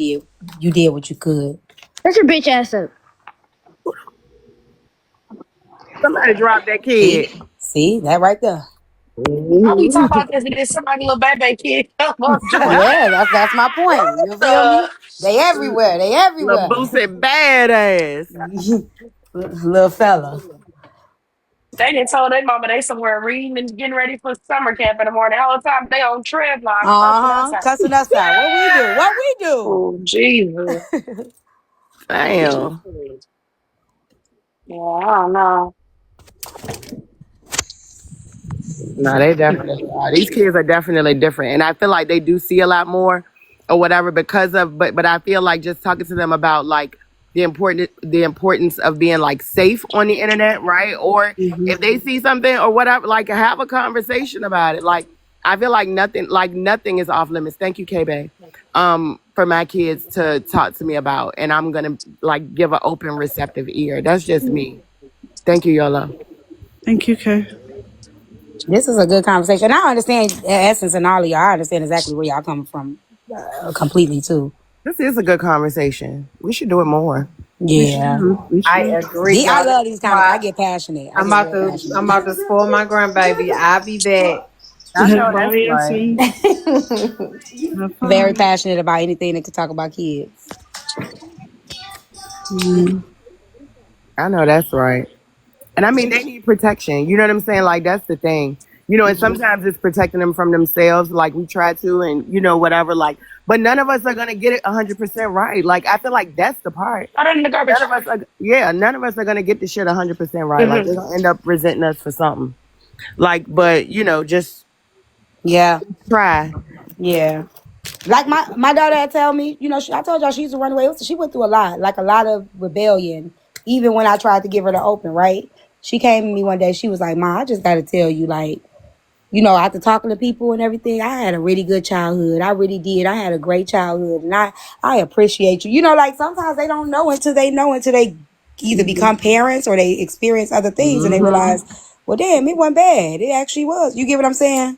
Speaker 2: did what you could.
Speaker 7: Shut your bitch ass up.
Speaker 4: Somebody drop that kid.
Speaker 2: See that right there.
Speaker 3: How we talk
Speaker 5: Ooh.
Speaker 3: about this? There's somebody little baby kid come up joint.
Speaker 2: Yeah, that's my point.
Speaker 3: What
Speaker 2: You feel me?
Speaker 3: the?
Speaker 2: They everywhere. They
Speaker 4: Little
Speaker 2: everywhere.
Speaker 4: Boosie badass.
Speaker 2: Little fella.
Speaker 3: They didn't told their mama they somewhere reading and getting ready for summer camp in the morning. All the time they on trip line cussing us out.
Speaker 2: Cussing us out. What we do? What we do?
Speaker 3: Oh Jesus.
Speaker 4: Damn.
Speaker 3: Yeah, I don't know.
Speaker 4: No, they definitely are. These kids are definitely different, and I feel like they do see a lot more, or whatever, because of. But I feel like just talking to them about like the importance of being like safe on the internet, right? Or if they see something or whatever, like have a conversation about it. Like I feel like nothing is off limits. Thank you, K Bay, for my kids to talk to me about, and I'm gonna like give an open, receptive ear. That's just me. Thank you, Yola.
Speaker 8: Thank you, Kay.
Speaker 2: This is a good conversation. I understand the essence and all of y'all. I understand exactly where y'all coming from, completely too.
Speaker 4: This is a good conversation. We should do it more.
Speaker 8: We
Speaker 2: Yeah.
Speaker 8: should. We
Speaker 6: I
Speaker 8: should.
Speaker 6: agree,
Speaker 2: I
Speaker 6: y'all. This
Speaker 2: love
Speaker 6: is
Speaker 2: these kind of. I
Speaker 6: why
Speaker 2: get passionate. I
Speaker 6: I'm
Speaker 2: get
Speaker 6: about
Speaker 2: real
Speaker 6: to
Speaker 2: passionate.
Speaker 6: I'm about to spoil my grandbaby. I'll be back.
Speaker 4: I know
Speaker 8: Bye,
Speaker 4: that's right.
Speaker 8: Anson. Have
Speaker 2: Very
Speaker 8: fun.
Speaker 2: passionate about anything that could talk about kids.
Speaker 8: Mm,
Speaker 4: I know that's right. And I mean, they need protection. You know what I'm saying? Like, that's the thing. And sometimes it's protecting them from themselves, like we try to, and, whatever. Like, but none of us are going to get it 100% right. Like, I feel like that's the part.
Speaker 3: Throw that in the
Speaker 4: None
Speaker 3: garbage.
Speaker 4: of us are, yeah, none of us are going to get the shit 100% right. Like,
Speaker 3: Hmm.
Speaker 4: they're going to end up resenting us for something. Like, but, just
Speaker 2: Yeah.
Speaker 4: try.
Speaker 2: Yeah. Like my daughter had tell me, I told y'all she used to run away. She went through a lot, like a lot of rebellion. Even when I tried to give her the open, right? She came to me one day. She was like, "Ma, I just got to tell you, like, after talking to people and everything, I had a really good childhood. I really did. I had a great childhood, and I appreciate you. Like sometimes they don't know until they either become parents or they experience other things and they
Speaker 4: Hmm.
Speaker 2: realize, well, damn, it wasn't bad. It actually was. You get what I'm saying?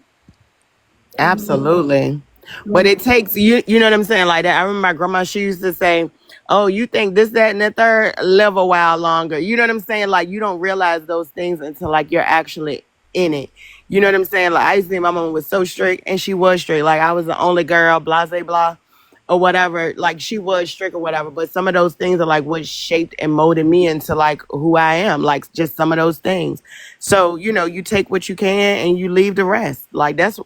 Speaker 4: Absolutely. But it takes you know what I'm saying? Like that. I remember my grandma, she used to say, "Oh, you think this, that, and the third, live a while longer." You know what I'm saying? Like you don't realize those things until like you're actually in it. You know what I'm saying? Like I used to think my mom was so strict, and she was strict. Like I was the only girl, blah blah blah, or whatever. Like she was strict or whatever. But some of those things are like what shaped and molded me into like who I am. Like just some of those things. So, you take what you can and you leave the rest. Like that's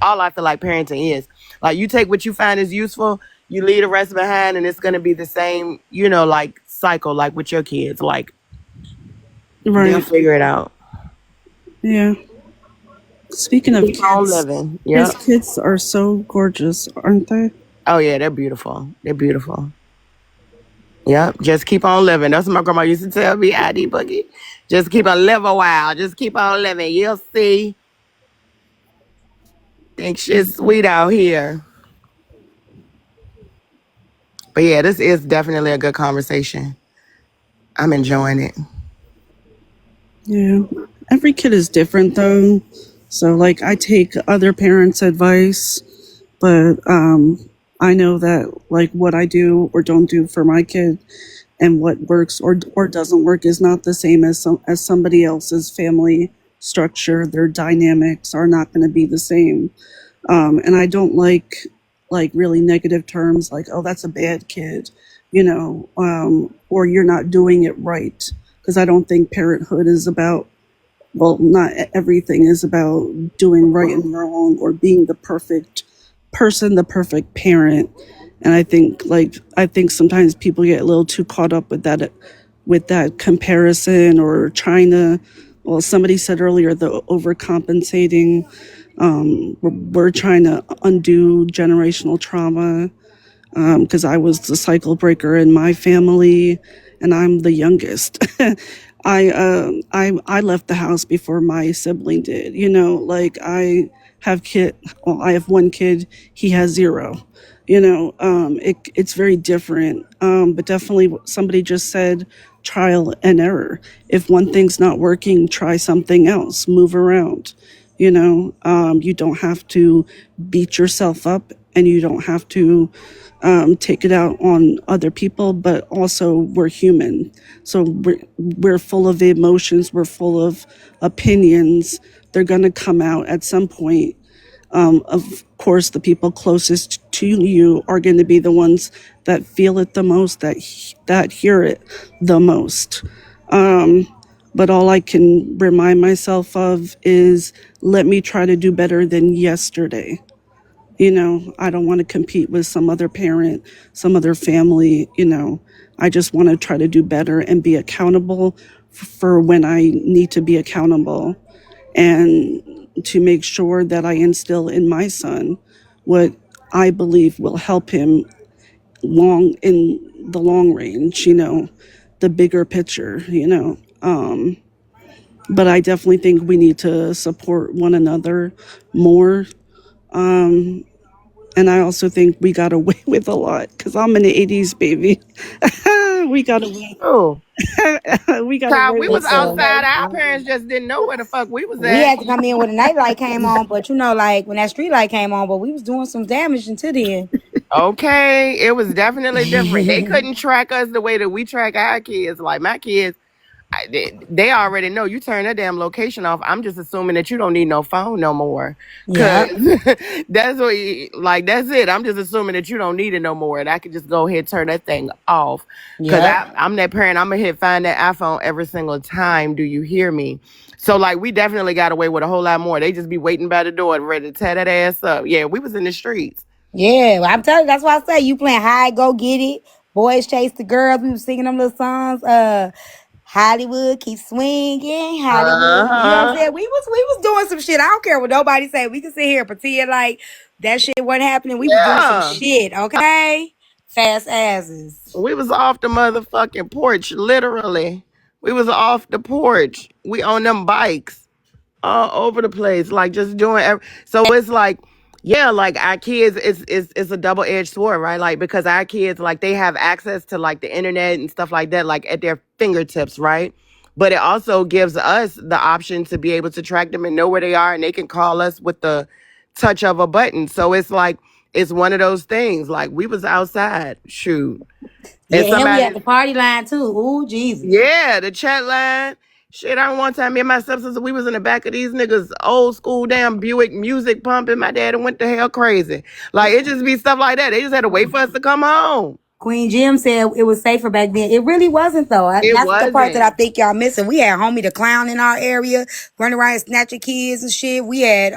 Speaker 4: all I feel like parenting is. Like you take what you find is useful, you leave the rest behind, and it's gonna be the same, like cycle like with your kids. Like they'll
Speaker 8: right.
Speaker 4: figure it out.
Speaker 8: Yeah. Speaking of
Speaker 4: Keep on
Speaker 8: kids,
Speaker 4: living.
Speaker 8: his
Speaker 4: Yep.
Speaker 8: kids are so gorgeous, aren't they?
Speaker 4: Oh yeah, they're beautiful. They're beautiful. Yep. Just keep on living. That's what my grandma used to tell me, ID Boogie. Just keep on live a while. Just keep on living. You'll see. Think shit's sweet out here. But yeah, this is definitely a good conversation. I'm enjoying it.
Speaker 8: Yeah. Every kid is different, though. So, like, I take other parents' advice, but I know that, like, what I do or don't do for my kid and what works or doesn't work is not the same as somebody else's family structure. Their dynamics are not going to be the same. And I don't like really negative terms like, oh, that's a bad kid, or you're not doing it right. Because I don't think parenthood is about, well, not everything is about doing right and wrong or being the perfect person, the perfect parent. And I think sometimes people get a little too caught up with that comparison or trying to, well, somebody said earlier, the overcompensating. We're trying to undo generational trauma because I was the cycle breaker in my family, and I'm the youngest. I left the house before my sibling did. Like I have one kid. He has zero. It's very different. But definitely, what somebody just said, trial and error. If one thing's not working, try something else. Move around. You don't have to beat yourself up, and you don't have to take it out on other people, but also we're human. So we're full of emotions, we're full of opinions. They're going to come out at some point. Of course, the people closest to you are going to be the ones that feel it the most, that hear it the most. But all I can remind myself of is, let me try to do better than yesterday. I don't want to compete with some other parent, some other family. I just want to try to do better and be accountable for when I need to be accountable, and to make sure that I instill in my son what I believe will help him in the long range, the bigger picture. But I definitely think we need to support one another more. And I also think we got away with a lot, because I'm in the '80s, baby. we got away.
Speaker 4: Oh,
Speaker 8: We got
Speaker 4: child,
Speaker 8: away
Speaker 4: we
Speaker 8: with
Speaker 4: was
Speaker 2: It's
Speaker 8: so much.
Speaker 4: outside. Our parents just didn't know where the fuck we was
Speaker 2: we
Speaker 4: at.
Speaker 2: had to come in when the night light came on, but like when that street light came on, but we was doing some damage until then.
Speaker 4: Okay, it was definitely different. They couldn't track us the way that we track our kids. Like my kids, they already know. You turn that damn location off, I'm just assuming that you don't need no phone no more. Cause
Speaker 2: Yep.
Speaker 4: that's what, like, that's it. I'm just assuming that you don't need it no more, and I could just go ahead and turn that thing off. Cause
Speaker 2: Yep.
Speaker 4: I'm that parent. I'm gonna hit find that iPhone every single time. Do you hear me? So like, we definitely got away with a whole lot more. They just be waiting by the door, ready to tear that ass up. Yeah, we was in the streets.
Speaker 2: Yeah, well, I'm telling you, that's why I say you playing high, go get it. Boys chase the girls. We was singing them little songs. Hollywood keep swinging.
Speaker 4: Uh
Speaker 2: Hollywood, you know what I'm
Speaker 4: huh.
Speaker 2: saying? We was doing some shit. I don't care what nobody say. We can sit here and pretend like that shit wasn't happening. We was doing some
Speaker 4: Yeah.
Speaker 2: shit. Okay, fast asses.
Speaker 4: We was off the motherfucking porch, literally. We was off the porch. We on them bikes all over the place, like just doing. So it's like, yeah, like our kids, it's a double edged sword, right? Like because our kids, like they have access to like the internet and stuff like that, like at their fingertips, right? But it also gives us the option to be able to track them and know where they are, and they can call us with the touch of a button. So it's like it's one of those things. Like we was outside, shoot. And
Speaker 2: Yeah, and we had
Speaker 4: somebody,
Speaker 2: the party line too. Ooh, Jesus.
Speaker 4: yeah, the chat line. Shit, I one time, me and my stepsister, we was in the back of these niggas old school damn Buick music pumping. My dad went to hell crazy. Like it just be stuff like that. They just had to wait for us to come home.
Speaker 2: Queen Jim said it was safer back then. It really wasn't though.
Speaker 4: It
Speaker 2: That's the part that I
Speaker 4: wasn't.
Speaker 2: think y'all missing. We had homie the clown in our area, running around and snatching kids and shit. We had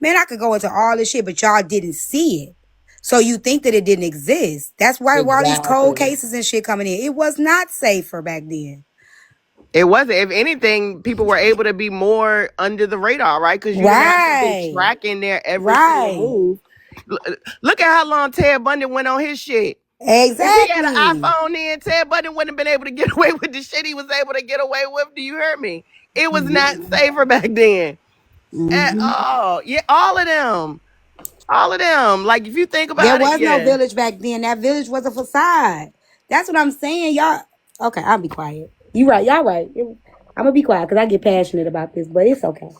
Speaker 2: man, I could go into all this shit, but y'all didn't see it. So you think that it didn't exist. That's why all these cold
Speaker 4: Exactly.
Speaker 2: cases and shit coming in. It was not safer back then.
Speaker 4: It wasn't. If anything, people were able to be more under the radar, right? Because you didn't have people
Speaker 2: Right.
Speaker 4: tracking their every single
Speaker 2: Right.
Speaker 4: move. Look at how long Ted Bundy went on his shit. If he had an
Speaker 2: Exactly.
Speaker 4: iPhone then, Ted Bundy wouldn't have been able to get away with the shit he was able to get away with. Do you hear me? It was not safer back then at
Speaker 8: Hmm.
Speaker 4: all. Yeah, all of them. All of them. Like, if you think
Speaker 2: There
Speaker 4: about it,
Speaker 2: was no
Speaker 4: yeah.
Speaker 2: village back then. That village was a facade. That's what I'm saying. Y'all okay, I'll be quiet. You right, y'all right. I'm gonna be quiet because I get passionate about this, but it's okay.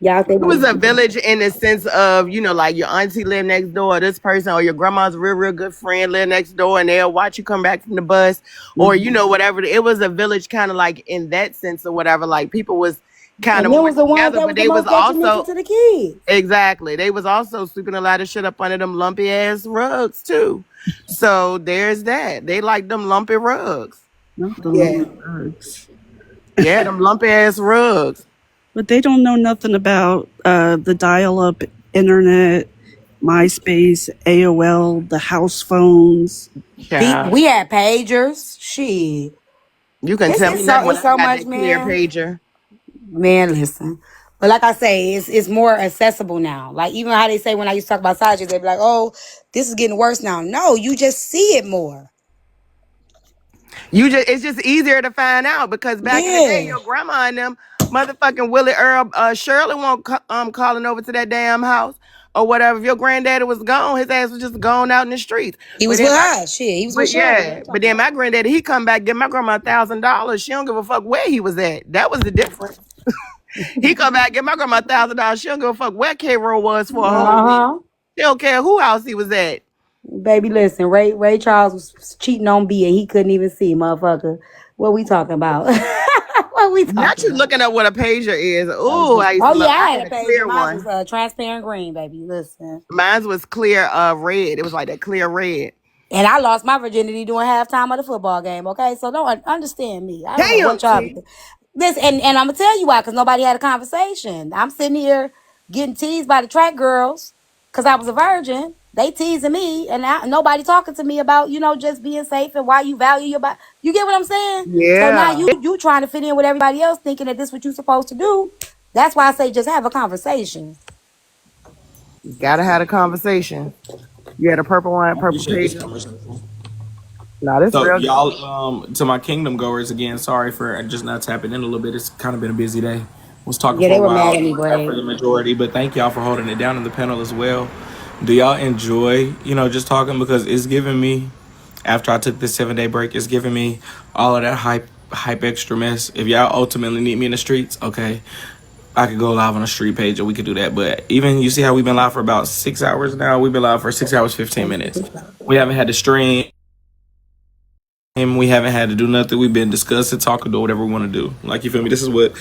Speaker 2: Y'all think
Speaker 4: It was a village in the sense of, like your auntie live next door, this person, or your grandma's real, real good friend live next door, and they'll watch you come back from the bus, or whatever. It was a village kind of like in that sense or whatever. Like people was kind
Speaker 2: and
Speaker 4: of
Speaker 2: them
Speaker 4: more
Speaker 2: was the ones
Speaker 4: together,
Speaker 2: that
Speaker 4: but
Speaker 2: was the
Speaker 4: they was
Speaker 2: most detrimental
Speaker 4: also
Speaker 2: to the kids.
Speaker 4: exactly. They was also sweeping a lot of shit up under them lumpy ass rugs too. So there's that. They like them lumpy rugs.
Speaker 8: Not the
Speaker 2: Yeah.
Speaker 8: lumpy birds.
Speaker 4: Yeah, them lumpy ass rugs.
Speaker 8: But they don't know nothing about the dial-up internet, MySpace, AOL, the house phones.
Speaker 4: Yeah.
Speaker 2: We had pagers. Shit.
Speaker 4: You can
Speaker 2: It's,
Speaker 4: tell me
Speaker 2: it's so
Speaker 4: nothing when
Speaker 2: it's
Speaker 4: I
Speaker 2: so
Speaker 4: got
Speaker 2: much,
Speaker 4: that clear
Speaker 2: man.
Speaker 4: pager.
Speaker 2: Man, listen. But like I say, it's more accessible now. Like even how they say when I used to talk about side chicks, they be like, "Oh, this is getting worse now." No, you just see it more.
Speaker 4: It's just easier to find out because back in the day,
Speaker 2: Yeah.
Speaker 4: your grandma and them motherfucking Willie Earl, Shirley won't calling over to that damn house or whatever. If your granddaddy was gone, his ass was just gone out in the streets.
Speaker 2: He
Speaker 4: But
Speaker 2: was
Speaker 4: then
Speaker 2: with
Speaker 4: my
Speaker 2: her. Shit. He was with
Speaker 4: but
Speaker 2: Shirley. What
Speaker 4: yeah,
Speaker 2: you
Speaker 4: but
Speaker 2: talking
Speaker 4: then
Speaker 2: about?
Speaker 4: my granddaddy, he come back, give my grandma $1,000. She don't give a fuck where he was at. That was the difference. He come back, give my grandma $1,000. She don't give a fuck where K Roll was for a whole week.
Speaker 2: Uh-huh.
Speaker 4: She don't care who house he was at.
Speaker 2: Baby, listen, Ray Charles was cheating on B and he couldn't even see, motherfucker. What we talking about? What we
Speaker 4: Not
Speaker 2: talking
Speaker 4: you
Speaker 2: about?
Speaker 4: looking up what a pager is. Ooh, I used
Speaker 2: Oh
Speaker 4: to
Speaker 2: yeah,
Speaker 4: love.
Speaker 2: I
Speaker 4: I
Speaker 2: had
Speaker 4: had
Speaker 2: a
Speaker 4: a
Speaker 2: page and
Speaker 4: clear
Speaker 2: mine was
Speaker 4: one.
Speaker 2: transparent green, baby. Listen.
Speaker 4: Mine was clear red. It was like that clear red.
Speaker 2: And I lost my virginity during halftime of the football game. Okay, so don't understand me. I don't know
Speaker 4: Damn,
Speaker 2: what y'all be
Speaker 4: T.
Speaker 2: thinking. This and I'm gonna tell you why, because nobody had a conversation. I'm sitting here getting teased by the track girls because I was a virgin. They teasing me, and nobody talking to me about just being safe and why you value your body. You get what I'm saying? So now
Speaker 4: Yeah.
Speaker 2: you trying to fit in with everybody else, thinking that this what you supposed to do. That's why I say just have a conversation.
Speaker 4: Gotta have a conversation. You had a purple one,
Speaker 7: I
Speaker 4: purple
Speaker 7: appreciate this
Speaker 4: pager.
Speaker 7: conversation.
Speaker 4: No, this
Speaker 7: So
Speaker 4: real good.
Speaker 7: y'all, to my kingdom goers again, sorry for just not tapping in a little bit. It's kind of been a busy day. Was talking
Speaker 2: Yeah,
Speaker 7: for a
Speaker 2: they were
Speaker 7: while
Speaker 2: mad at me,
Speaker 7: after
Speaker 2: Braid.
Speaker 7: the majority, but thank y'all for holding it down in the panel as well. Do y'all enjoy, just talking because it's giving me after I took this 7 day break, it's giving me all of that hype extra mess. If y'all ultimately need me in the streets, okay, I could go live on a street page and we could do that. But even you see how we've been live for about 6 hours now. We've been live for 6 hours 15 minutes. We haven't had to stream. We haven't had to do nothing. We've been discussing, talking, do whatever we want to do. Like you feel me? This is what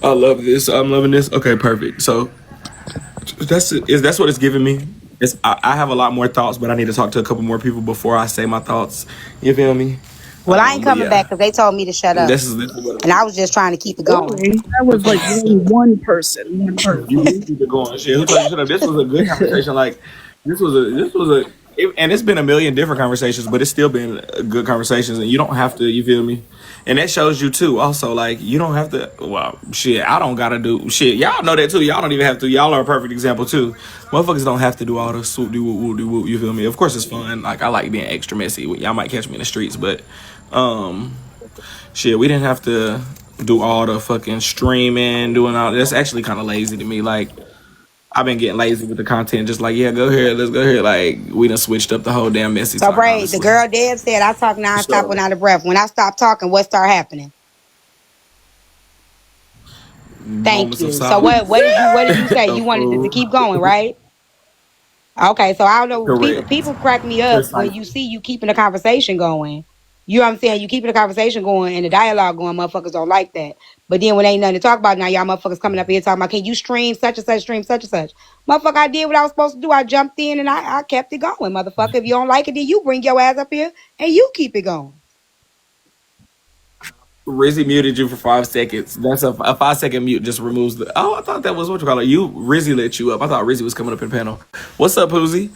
Speaker 7: I love. This I'm loving this. Okay, perfect. So that's what it's giving me. I have a lot more thoughts, but I need to talk to a couple more people before I say my thoughts. You feel me?
Speaker 2: Well, I ain't
Speaker 7: But
Speaker 2: coming back
Speaker 7: yeah,
Speaker 2: because they told me to shut up.
Speaker 7: this is what
Speaker 2: And I was just trying to keep it going.
Speaker 8: Okay, that was like one person, one
Speaker 7: you
Speaker 8: person.
Speaker 7: did keep it going. Shit, who told you shut up? This was a good conversation. Like and it's been a million different conversations, but it's still been good conversations, and you don't have to. You feel me? And that shows you too. Also, like you don't have to. Well, shit, I don't gotta do shit. Y'all know that too. Y'all don't even have to. Y'all are a perfect example too. Motherfuckers don't have to do all the swoop de whoop whoop de whoop. You feel me? Of course, it's fun. Like I like being extra messy. Y'all might catch me in the streets, but um, shit, we didn't have to do all the fucking streaming, doing all. That's actually kind of lazy to me. Like I've been getting lazy with the content. Just like, yeah, go here, let's go here. Like we done switched up the whole damn messy
Speaker 2: So,
Speaker 7: talk,
Speaker 2: Braid, the
Speaker 7: honestly.
Speaker 2: girl Deb said I talk nonstop when
Speaker 7: So
Speaker 2: out of breath. When I stop talking, what start happening? Thank
Speaker 7: moments of
Speaker 2: you. So
Speaker 7: silence.
Speaker 2: what did you say?
Speaker 7: A
Speaker 2: You wanted it to
Speaker 7: fool.
Speaker 2: keep going, right? Okay, so I don't know.
Speaker 7: Correct.
Speaker 2: People crack me up when you
Speaker 7: Precisely.
Speaker 2: see you keeping the conversation going. You know what I'm saying? You keeping the conversation going and the dialogue going. Motherfuckers don't like that. But then when ain't nothing to talk about, now y'all motherfuckers coming up here talking about, can you stream such and such, stream such and such? Motherfucker, I did what I was supposed to do. I jumped in and I kept it going, motherfucker. If you don't like it, then you bring your ass up here and you keep it going.
Speaker 7: Rizzy muted you for 5 seconds. That's a 5 second mute just removes the. Oh, I thought that was what you call it. You Rizzy let you up. I thought Rizzy was coming up in the panel. What's up, Poozy?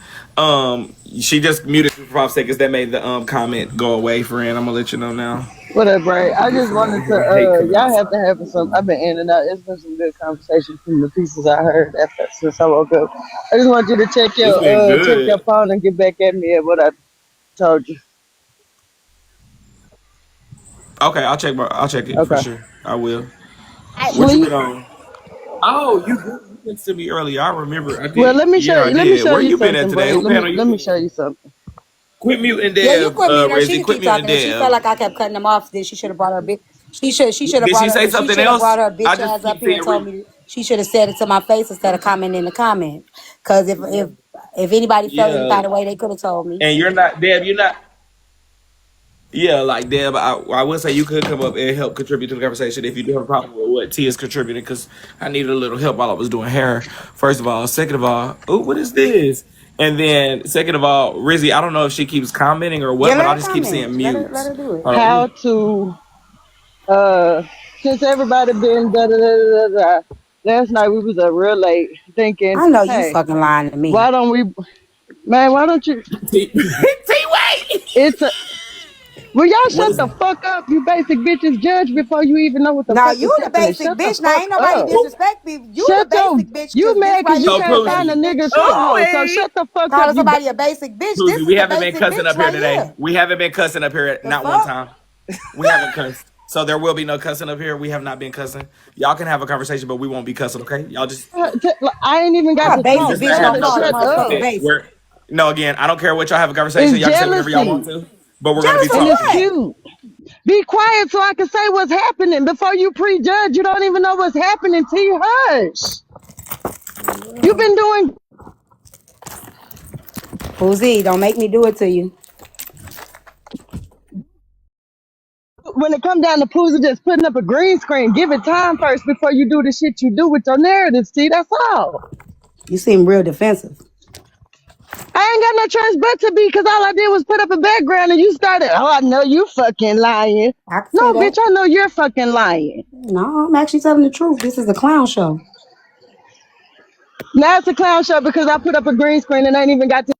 Speaker 7: She just muted you for 5 seconds. That made the comment go away, friend. I'm gonna let you know now.
Speaker 9: What up, Bray? I
Speaker 7: Get
Speaker 9: just
Speaker 7: some
Speaker 9: wanted to,
Speaker 7: hate coming
Speaker 9: y'all have
Speaker 7: outside.
Speaker 9: to have some, I've been in and out. It's been some good conversation from the pieces I heard after since I woke up. I just want you to
Speaker 7: It's been
Speaker 9: check your
Speaker 7: good.
Speaker 9: phone and get back at me at what I told you.
Speaker 7: Okay, I'll check it for
Speaker 9: Okay.
Speaker 7: sure. I will. What you
Speaker 9: Sleep.
Speaker 7: been on? Oh, you been to me earlier. I remember. I
Speaker 9: Well,
Speaker 7: did. Yeah, I
Speaker 9: let me
Speaker 7: did.
Speaker 9: show
Speaker 7: Where
Speaker 9: you
Speaker 7: you been at
Speaker 9: something,
Speaker 7: today?
Speaker 9: Bray.
Speaker 7: Who panel you
Speaker 9: Let me
Speaker 7: been?
Speaker 9: show you something.
Speaker 7: Quit muting
Speaker 2: Yeah, you
Speaker 7: Dev,
Speaker 2: quit muting her. She
Speaker 7: Rizzy.
Speaker 2: could
Speaker 7: Quit
Speaker 2: keep
Speaker 7: muting
Speaker 2: talking. If she felt
Speaker 7: Dev.
Speaker 2: like I kept cutting them off, then she should have brought her bitch. She should have
Speaker 7: Did
Speaker 2: brought
Speaker 7: she
Speaker 2: her.
Speaker 7: say
Speaker 2: She
Speaker 7: something
Speaker 2: should have brought
Speaker 7: else?
Speaker 2: her
Speaker 7: I
Speaker 2: bitch
Speaker 7: just
Speaker 2: ass up
Speaker 7: keep
Speaker 2: here and
Speaker 7: seeing.
Speaker 2: told me she should have said it to my face instead of commenting in the comment. Cause if anybody felt any
Speaker 7: Yeah,
Speaker 2: kind of way, they could have told me.
Speaker 7: and you're not Deb. You're not. Yeah, like Deb, I would say you could come up and help contribute to the conversation if you do have a problem with what T is contributing, because I needed a little help while I was doing hair. First of all, second of all, oh, what is this? And then second of all, Rizzy, I don't know if she keeps commenting or
Speaker 2: Yeah,
Speaker 7: what, but
Speaker 2: let
Speaker 7: I
Speaker 2: her
Speaker 7: just keep
Speaker 2: comment.
Speaker 7: seeing
Speaker 2: Let
Speaker 7: mutes.
Speaker 2: her do it.
Speaker 7: Hold
Speaker 9: How
Speaker 7: on.
Speaker 9: to, since everybody been da da da da da. Last night we was up real late thinking,
Speaker 2: I know you
Speaker 9: hey,
Speaker 2: fucking lying to me.
Speaker 9: why don't we, man, why don't you,
Speaker 7: T, T wait.
Speaker 9: it's a, will y'all
Speaker 7: What
Speaker 9: shut
Speaker 7: is
Speaker 9: the fuck up, you basic bitches judge before you even know what the
Speaker 2: No,
Speaker 9: fuck
Speaker 2: you
Speaker 9: is
Speaker 2: the
Speaker 9: happening.
Speaker 2: basic
Speaker 9: Shut the
Speaker 2: bitch. Now
Speaker 9: fuck
Speaker 2: ain't nobody
Speaker 9: up.
Speaker 7: who?
Speaker 2: disrespect me. You the
Speaker 9: Shut your,
Speaker 2: basic bitch,
Speaker 9: you
Speaker 2: cause this
Speaker 9: mad
Speaker 2: right
Speaker 9: because you
Speaker 2: here
Speaker 7: So
Speaker 2: is the
Speaker 9: can't find a
Speaker 7: Posey,
Speaker 2: basic bitch
Speaker 9: nigga
Speaker 2: shit.
Speaker 9: shithole. So
Speaker 4: Chloe.
Speaker 9: shut the fuck up,
Speaker 2: Calling somebody a basic bitch.
Speaker 7: Posey,
Speaker 2: This
Speaker 7: we
Speaker 2: is the
Speaker 7: haven't been
Speaker 2: basic
Speaker 7: cussing
Speaker 2: bitch
Speaker 7: up here
Speaker 2: right
Speaker 7: today.
Speaker 2: here.
Speaker 7: We haven't been cussing up here
Speaker 2: The
Speaker 7: not one
Speaker 2: fuck?
Speaker 7: time. We haven't cussed. So there will be no cussing up here. We have not been cussing. Y'all can have a conversation, but we won't be cussing, okay? Y'all just
Speaker 9: Like, I ain't even got
Speaker 2: How a
Speaker 9: to
Speaker 7: we
Speaker 2: basic
Speaker 9: talk.
Speaker 7: just
Speaker 2: bitch
Speaker 7: not
Speaker 9: Tell her
Speaker 7: having
Speaker 2: gonna
Speaker 9: to
Speaker 7: no
Speaker 2: call a
Speaker 9: shut
Speaker 7: cussing. That's
Speaker 2: motherfucker
Speaker 9: up.
Speaker 7: it.
Speaker 2: basic?
Speaker 7: We're no again, I don't care what y'all have a conversation.
Speaker 9: It's
Speaker 7: Y'all can say whatever y'all want
Speaker 9: jealousy
Speaker 7: to, but we're gonna
Speaker 2: Jealous
Speaker 7: be
Speaker 2: of
Speaker 9: and it's
Speaker 7: talking.
Speaker 2: what?
Speaker 9: cute. Be quiet so I can say what's happening before you prejudge. You don't even know what's happening till you hush. You've been doing
Speaker 2: Who's don't make me do it to you.
Speaker 9: when it come down to Pooza just putting up a green screen. Give it time first before you do the shit you do with your narrative. See, that's all.
Speaker 2: You seem real defensive.
Speaker 9: I ain't got no choice but to be, because all I did was put up a background and you started, oh, I know you fucking lying.
Speaker 2: I can say
Speaker 9: No, bitch,
Speaker 2: that.
Speaker 9: I know you're fucking lying.
Speaker 2: No, I'm actually telling the truth. This is a clown show.
Speaker 9: Now it's a clown show because I put up a green screen and I ain't even got to.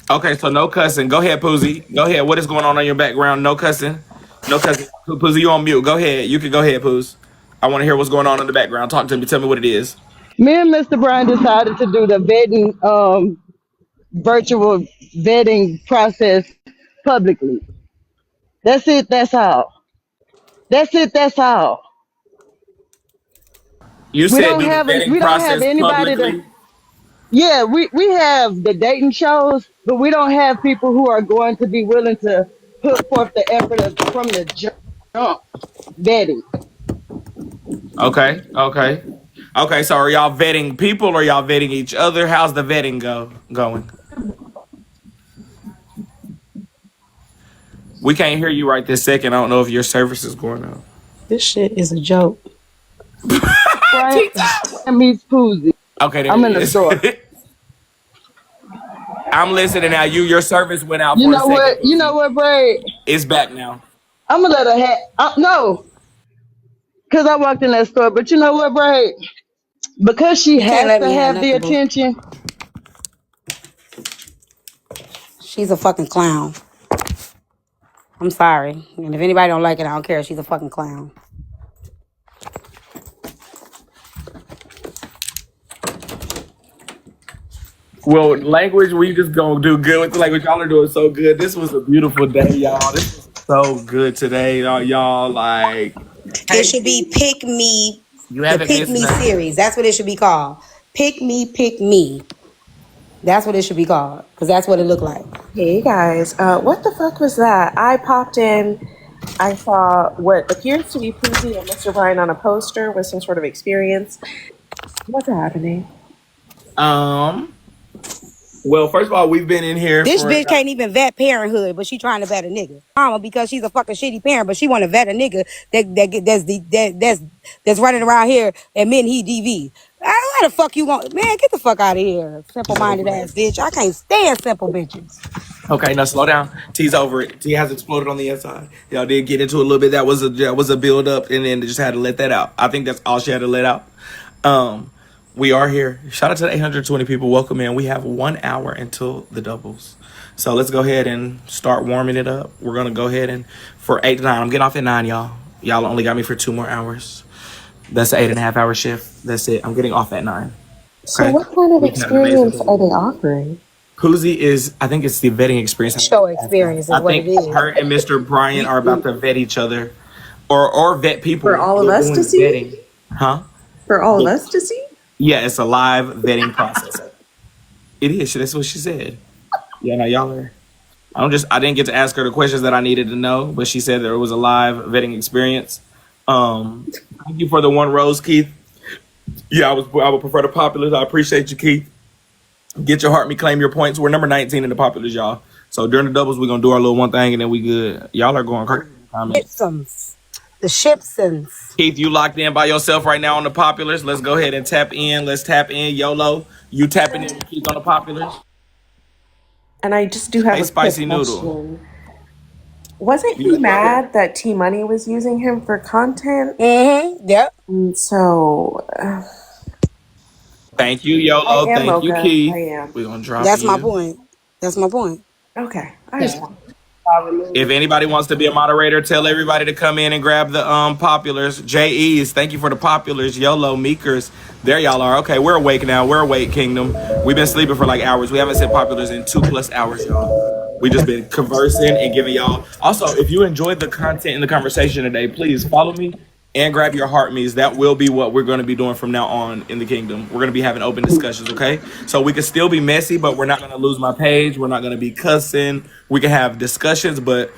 Speaker 7: Okay, so no cussing. Go ahead, Poozy. Go ahead. What is going on in your background? No cussing. No cussing. Poozy, you on mute. Go ahead. You can go ahead, Poos. I want to hear what's going on in the background. Talk to me. Tell me what it is.
Speaker 9: Me and Mr. Brian decided to do the vetting, virtual vetting process publicly. That's it. That's all. That's it. That's all.
Speaker 7: You
Speaker 9: We
Speaker 7: said
Speaker 9: don't
Speaker 7: do the
Speaker 9: have an,
Speaker 7: vetting
Speaker 9: we don't have
Speaker 7: process
Speaker 9: anybody to.
Speaker 7: publicly.
Speaker 9: Yeah, we have the dating shows, but we don't have people who are going to be willing to put forth the effort of, from the jump vetting.
Speaker 7: Okay. Okay. Okay. So are y'all vetting people or y'all vetting each other? How's the vetting going? We can't hear you right this second. I don't know if your service is going out.
Speaker 2: This shit is a joke.
Speaker 9: Brian
Speaker 7: TikTok.
Speaker 9: meets Poozy.
Speaker 7: Okay, there
Speaker 9: I'm
Speaker 7: it
Speaker 9: in the
Speaker 7: is.
Speaker 9: store.
Speaker 7: I'm listening now. Your service went out
Speaker 9: You
Speaker 7: for a
Speaker 9: know
Speaker 7: second,
Speaker 9: what? You know
Speaker 7: Poozy.
Speaker 9: what, Braid?
Speaker 7: It's back now.
Speaker 9: I'm gonna let her have. No, because I walked in that store. But you know what, Braid? Because she
Speaker 2: You can't
Speaker 9: has
Speaker 2: let
Speaker 9: to
Speaker 2: me have
Speaker 9: have the
Speaker 2: nothing, boo.
Speaker 9: attention.
Speaker 2: She's a fucking clown. I'm sorry. And if anybody don't like it, I don't care. She's a fucking clown.
Speaker 7: Well, language, we just gonna do good with the language. Y'all are doing so good. This was a beautiful day, y'all. This was so good today, y'all. Like,
Speaker 2: It
Speaker 7: hey,
Speaker 2: should be
Speaker 7: Keith,
Speaker 2: Pick Me,
Speaker 7: you
Speaker 2: the
Speaker 7: haven't
Speaker 2: Pick
Speaker 7: missed
Speaker 2: Me
Speaker 7: nothing.
Speaker 2: series. That's what it should be called. Pick Me, Pick Me. That's what it should be called. Because that's what it looked like.
Speaker 10: Hey guys, what the fuck was that? I popped in, I saw what appears to be Poozy and Mr. Brian on a poster with some sort of experience. What's happening?
Speaker 7: Um. Well, first of all, we've been in here
Speaker 2: This
Speaker 7: for.
Speaker 2: bitch can't even vet parenthood, but she trying to vet a nigga. Mama, because she's a fucking shitty parent, but she want to vet a nigga that's running around here admitting he DV. Why the fuck you want? Man, get the fuck out of here, simple minded ass bitch. I can't stand simple bitches.
Speaker 7: Okay, now slow down. T's over it. T has exploded on the inside. Y'all did get into a little bit. That was a build up, and then just had to let that out. I think that's all she had to let out. Um, we are here. Shout out to the 820 people. Welcome in. We have 1 hour until the doubles. So let's go ahead and start warming it up. We're gonna go ahead and for 8 to 9. I'm getting off at 9, y'all. Y'all only got me for 2 more hours. That's an 8.5 hour shift. That's it. I'm getting off at 9.
Speaker 10: So,
Speaker 7: Okay.
Speaker 10: what kind of
Speaker 7: We can have an amazing
Speaker 10: experience
Speaker 7: day.
Speaker 10: are they offering?
Speaker 7: Koozie is, I think it's the vetting experience.
Speaker 2: Show experience
Speaker 7: I
Speaker 2: is what it
Speaker 7: think
Speaker 2: is.
Speaker 7: her and Mr. Brian are about to vet each other, or vet
Speaker 10: For
Speaker 7: people.
Speaker 10: all of
Speaker 7: They're
Speaker 10: us to
Speaker 7: doing
Speaker 10: see?
Speaker 7: vetting, huh?
Speaker 10: For all of
Speaker 7: Yeah,
Speaker 10: us to see?
Speaker 7: yeah, it's a live vetting process. It is. That's what she said. Yeah, no, y'all are. I didn't get to ask her the questions that I needed to know, but she said there was a live vetting experience. Thank you for the one rose, Keith. Yeah, I would prefer the populars. I appreciate you, Keith. Get your heart, me claim your points. We're number 19 in the populars, y'all. So during the doubles, we're gonna do our little one thing and then we good. Y'all are going crazy in the comments.
Speaker 2: Shipsons. The Shipsons.
Speaker 7: Keith, you locked in by yourself right now on the populars. Let's go ahead and tap in. Let's tap in. YOLO. You tapping in with Keith on the populars.
Speaker 10: And I just do have
Speaker 7: Hey,
Speaker 10: a quick
Speaker 7: Spicy Noodle.
Speaker 10: question. Wasn't
Speaker 7: You
Speaker 10: he
Speaker 7: let's go ahead.
Speaker 10: mad that T Money was using him for content?
Speaker 2: Mm-hmm. Yep.
Speaker 10: So,
Speaker 7: Thank you,
Speaker 10: I
Speaker 7: YOLO.
Speaker 10: am
Speaker 7: Thank you,
Speaker 10: Mocha. I
Speaker 7: Keith.
Speaker 10: am.
Speaker 7: We're gonna drop
Speaker 2: That's my
Speaker 7: you.
Speaker 2: point. That's my point.
Speaker 10: Okay. I just
Speaker 2: Yeah.
Speaker 10: want.
Speaker 7: If anybody wants to be a moderator, tell everybody to come in and grab the populars. JEs, thank you for the populars. YOLO, Meekers. There y'all are. Okay, we're awake now. We're awake, Kingdom. We've been sleeping for like hours. We haven't said populars in 2+ hours, y'all. We just been conversing and giving y'all. Also, if you enjoyed the content and the conversation today, please follow me and grab your heart me's. That will be what we're going to be doing from now on in the kingdom. We're going to be having open discussions, okay? So we can still be messy, but we're not going to lose my page. We're not going to be cussing. We can have discussions, but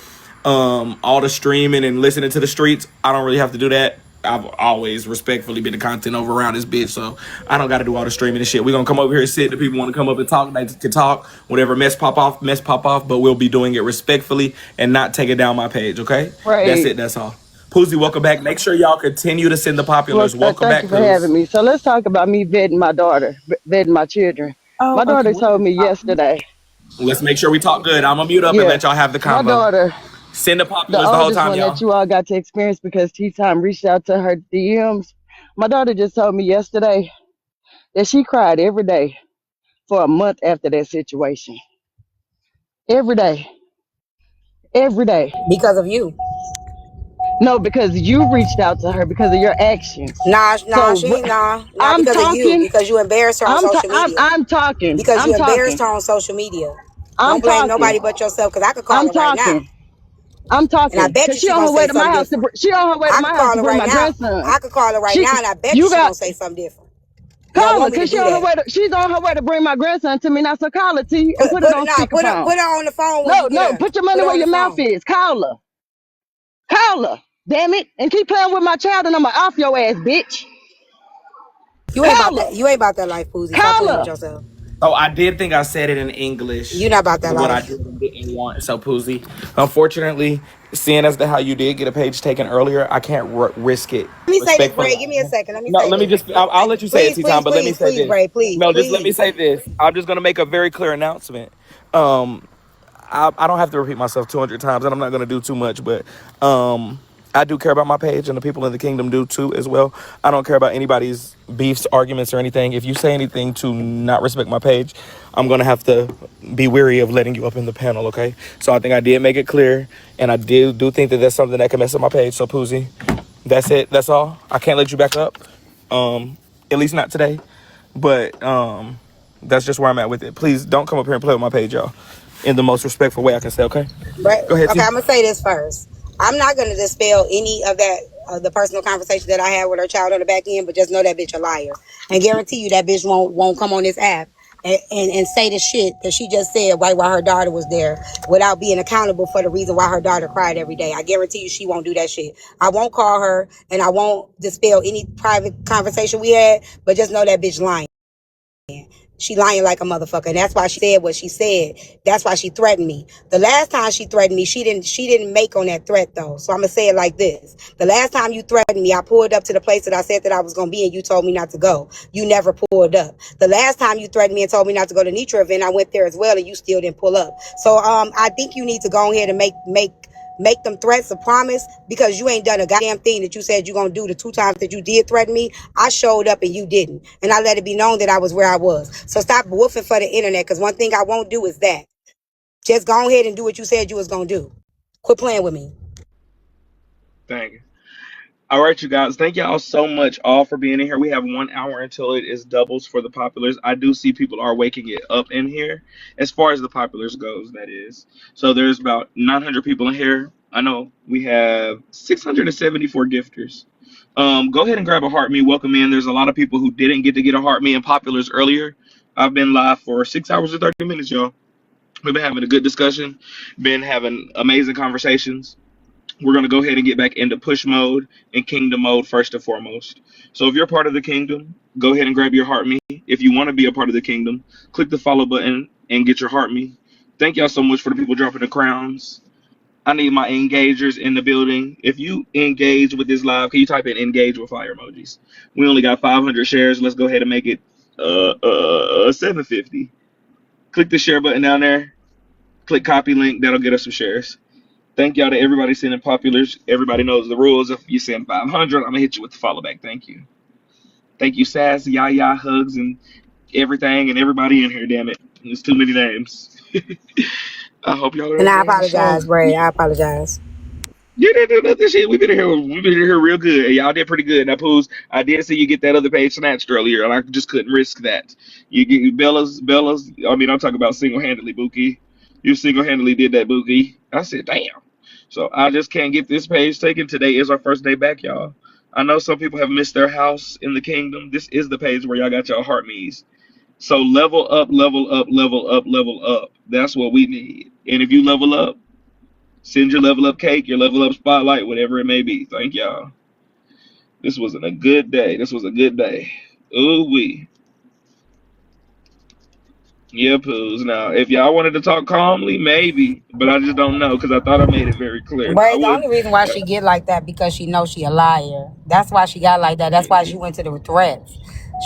Speaker 7: all the streaming and listening to the streets, I don't really have to do that. I've always respectfully been the content over around this bitch, so I don't got to do all the streaming and shit. We're gonna come over here and sit. The people want to come up and talk, they can talk. Whatever mess pop off, mess pop off. But we'll be doing it respectfully and not taking down my page. Okay, that's
Speaker 9: Right.
Speaker 7: it. That's all. Poozy, welcome back. Make sure y'all continue to send the
Speaker 9: Well,
Speaker 7: populars. Welcome
Speaker 9: thank
Speaker 7: back,
Speaker 9: you for having
Speaker 7: Pooz.
Speaker 9: me. So let's talk about me vetting my daughter, vetting my children.
Speaker 10: Oh,
Speaker 9: My
Speaker 10: okay.
Speaker 9: daughter told me yesterday,
Speaker 7: Let's make sure we talk good. I'm gonna mute up and
Speaker 9: yeah,
Speaker 7: let y'all have the
Speaker 9: my
Speaker 7: convo.
Speaker 9: daughter,
Speaker 7: Send the
Speaker 9: the
Speaker 7: populars the whole
Speaker 9: oldest
Speaker 7: time,
Speaker 9: one that
Speaker 7: y'all.
Speaker 9: you all got to experience because Tea Time reached out to her DMs. My daughter just told me yesterday that she cried every day for a month after that situation. Every day, every day.
Speaker 2: Because of you.
Speaker 9: No, because you reached out to her because of your actions.
Speaker 2: Nah,
Speaker 9: So
Speaker 2: nah, she ain't nah. Not
Speaker 9: I'm
Speaker 2: because of you.
Speaker 9: talking.
Speaker 2: Because you embarrassed her on social media.
Speaker 9: I'm talking.
Speaker 2: Because
Speaker 9: I'm
Speaker 2: you embarrassed
Speaker 9: talking.
Speaker 2: her on social media.
Speaker 9: I'm
Speaker 2: Don't blame
Speaker 9: talking.
Speaker 2: nobody but yourself. Because I could call
Speaker 9: I'm
Speaker 2: her right now.
Speaker 9: talking. I'm
Speaker 2: And I
Speaker 9: talking.
Speaker 2: bet
Speaker 9: Cause
Speaker 2: you
Speaker 9: she
Speaker 2: she
Speaker 9: on
Speaker 2: gonna
Speaker 9: her way
Speaker 2: say
Speaker 9: to my
Speaker 2: something
Speaker 9: house
Speaker 2: different.
Speaker 9: she on her way to
Speaker 2: I
Speaker 9: my
Speaker 2: could
Speaker 9: house
Speaker 2: call
Speaker 9: to
Speaker 2: her
Speaker 9: bring
Speaker 2: right
Speaker 9: my
Speaker 2: now.
Speaker 9: grandson.
Speaker 2: I could call her right
Speaker 9: She
Speaker 2: now, and I bet you
Speaker 9: you
Speaker 2: she
Speaker 9: got
Speaker 2: gonna say something different. You don't
Speaker 9: call her
Speaker 2: want me to
Speaker 9: cause
Speaker 2: do that.
Speaker 9: she's on her way to bring my grandson to me. Now so call her T and
Speaker 2: Put
Speaker 9: put it
Speaker 2: put
Speaker 9: on
Speaker 2: nah,
Speaker 9: speakerphone.
Speaker 2: put her on the phone when
Speaker 9: No,
Speaker 2: you get
Speaker 9: no,
Speaker 2: her.
Speaker 9: put your money
Speaker 2: Put her
Speaker 9: where
Speaker 2: on the
Speaker 9: your mouth
Speaker 2: phone.
Speaker 9: is. Call her. Call her. Damn it. And keep playing with my child and I'ma off your ass, bitch.
Speaker 2: You ain't about
Speaker 9: Call
Speaker 2: that.
Speaker 9: her.
Speaker 2: You ain't about that life, Boozy. Stop
Speaker 9: Call
Speaker 2: playing with
Speaker 9: her.
Speaker 2: yourself.
Speaker 7: So I did think I said it in
Speaker 2: You
Speaker 7: English,
Speaker 2: not about that
Speaker 7: what I
Speaker 2: life.
Speaker 7: did and didn't want. So Poozy, unfortunately, seeing as to how you did get a page taken earlier, I can't risk it
Speaker 2: Let me say this,
Speaker 7: respectfully.
Speaker 2: Braid. Give me a second. Let me
Speaker 7: No,
Speaker 2: say
Speaker 7: let me
Speaker 2: this.
Speaker 7: just. I'll let you say it,
Speaker 2: Please,
Speaker 7: T time.
Speaker 2: please,
Speaker 7: But let me
Speaker 2: please,
Speaker 7: say
Speaker 2: please,
Speaker 7: this.
Speaker 2: Braid. Please,
Speaker 7: No, just let me
Speaker 2: please.
Speaker 7: say this. I'm just gonna make a very clear announcement. Um, I don't have to repeat myself 200 times, and I'm not going to do too much, but I do care about my page, and the people in the kingdom do too as well. I don't care about anybody's beefs, arguments, or anything. If you say anything to not respect my page, I'm going to have to be weary of letting you up in the panel, okay? So I think I did make it clear, and I do think that that's something that can mess up my page. So, Poozy, that's it. That's all. I can't let you back up, at least not today. But that's just where I'm at with it. Please don't come up here and play with my page, y'all, in the most respectful way I can say, okay?
Speaker 2: Right.
Speaker 7: Go ahead,
Speaker 2: Okay,
Speaker 7: T.
Speaker 2: I'm gonna say this first. I'm not gonna dispel any of that, the personal conversation that I had with her child on the back end, but just know that bitch a liar, and guarantee you that bitch won't come on this app and say the shit that she just said right while her daughter was there without being accountable for the reason why her daughter cried every day. I guarantee you she won't do that shit. I won't call her and I won't dispel any private conversation we had, but just know that bitch lying. She lying like a motherfucker. And that's why she said what she said. That's why she threatened me. The last time she threatened me, she didn't make on that threat though. So I'm gonna say it like this. The last time you threatened me, I pulled up to the place that I said that I was gonna be and you told me not to go. You never pulled up. The last time you threatened me and told me not to go to Nitra event, I went there as well and you still didn't pull up. So I think you need to go ahead and make them threats a promise because you ain't done a goddamn thing that you said you're gonna do the 2 times that you did threaten me. I showed up and you didn't. And I let it be known that I was where I was. So stop woofing for the internet because one thing I won't do is that. Just go ahead and do what you said you was gonna do. Quit playing with me.
Speaker 7: Thank you. All right, you guys. Thank y'all so much all for being in here. We have 1 hour until it is doubles for the populars. I do see people are waking it up in here, as far as the populars goes. That is. So there's about 900 people in here. I know we have 674 gifters. Go ahead and grab a heart me. Welcome in. There's a lot of people who didn't get to get a heart me and populars earlier. I've been live for 6 hours and 30 minutes, y'all. We've been having a good discussion, been having amazing conversations. We're going to go ahead and get back into push mode and kingdom mode first and foremost. So if you're part of the kingdom, go ahead and grab your heart me. If you want to be a part of the kingdom, click the follow button and get your heart me. Thank y'all so much for the people dropping the crowns. I need my engagers in the building. If you engage with this live, can you type in engage with fire emojis? We only got 500 shares. Let's go ahead and make it 750. Click the share button down there. Click copy link. That'll get us some shares. Thank y'all to everybody sending populars. Everybody knows the rules. If you send 500, I'm gonna hit you with the follow back. Thank you. Thank you, Sass, Yaya, Hugs, and everything and everybody in here. Damn it, there's too many names. I hope y'all are
Speaker 2: And I
Speaker 7: enjoying the show.
Speaker 2: apologize, Bray. I apologize.
Speaker 7: You didn't do nothing. Shit, we've been here. We've been here real good. And y'all did pretty good. Now, Pools, I did see you get that other page snatched earlier, and I just couldn't risk that. You get Bella's. I mean, I'm talking about single handedly, Bookie. You single handedly did that, Bookie. I said, damn. So I just can't get this page taken. Today is our first day back, y'all. I know some people have missed their house in the kingdom. This is the page where y'all got your heart me's. So level up, level up, level up, level up. That's what we need. And if you level up, send your level up cake, your level up spotlight, whatever it may be. Thank y'all. This wasn't a good day. This was a good day. Ooh wee. Yeah, Poos. Now, if y'all wanted to talk calmly, maybe, but I just don't know because I thought I made it very clear. I
Speaker 2: But the
Speaker 7: would.
Speaker 2: only reason why she get like that because she knows she a liar. That's why she got like that. That's why she went to the threats.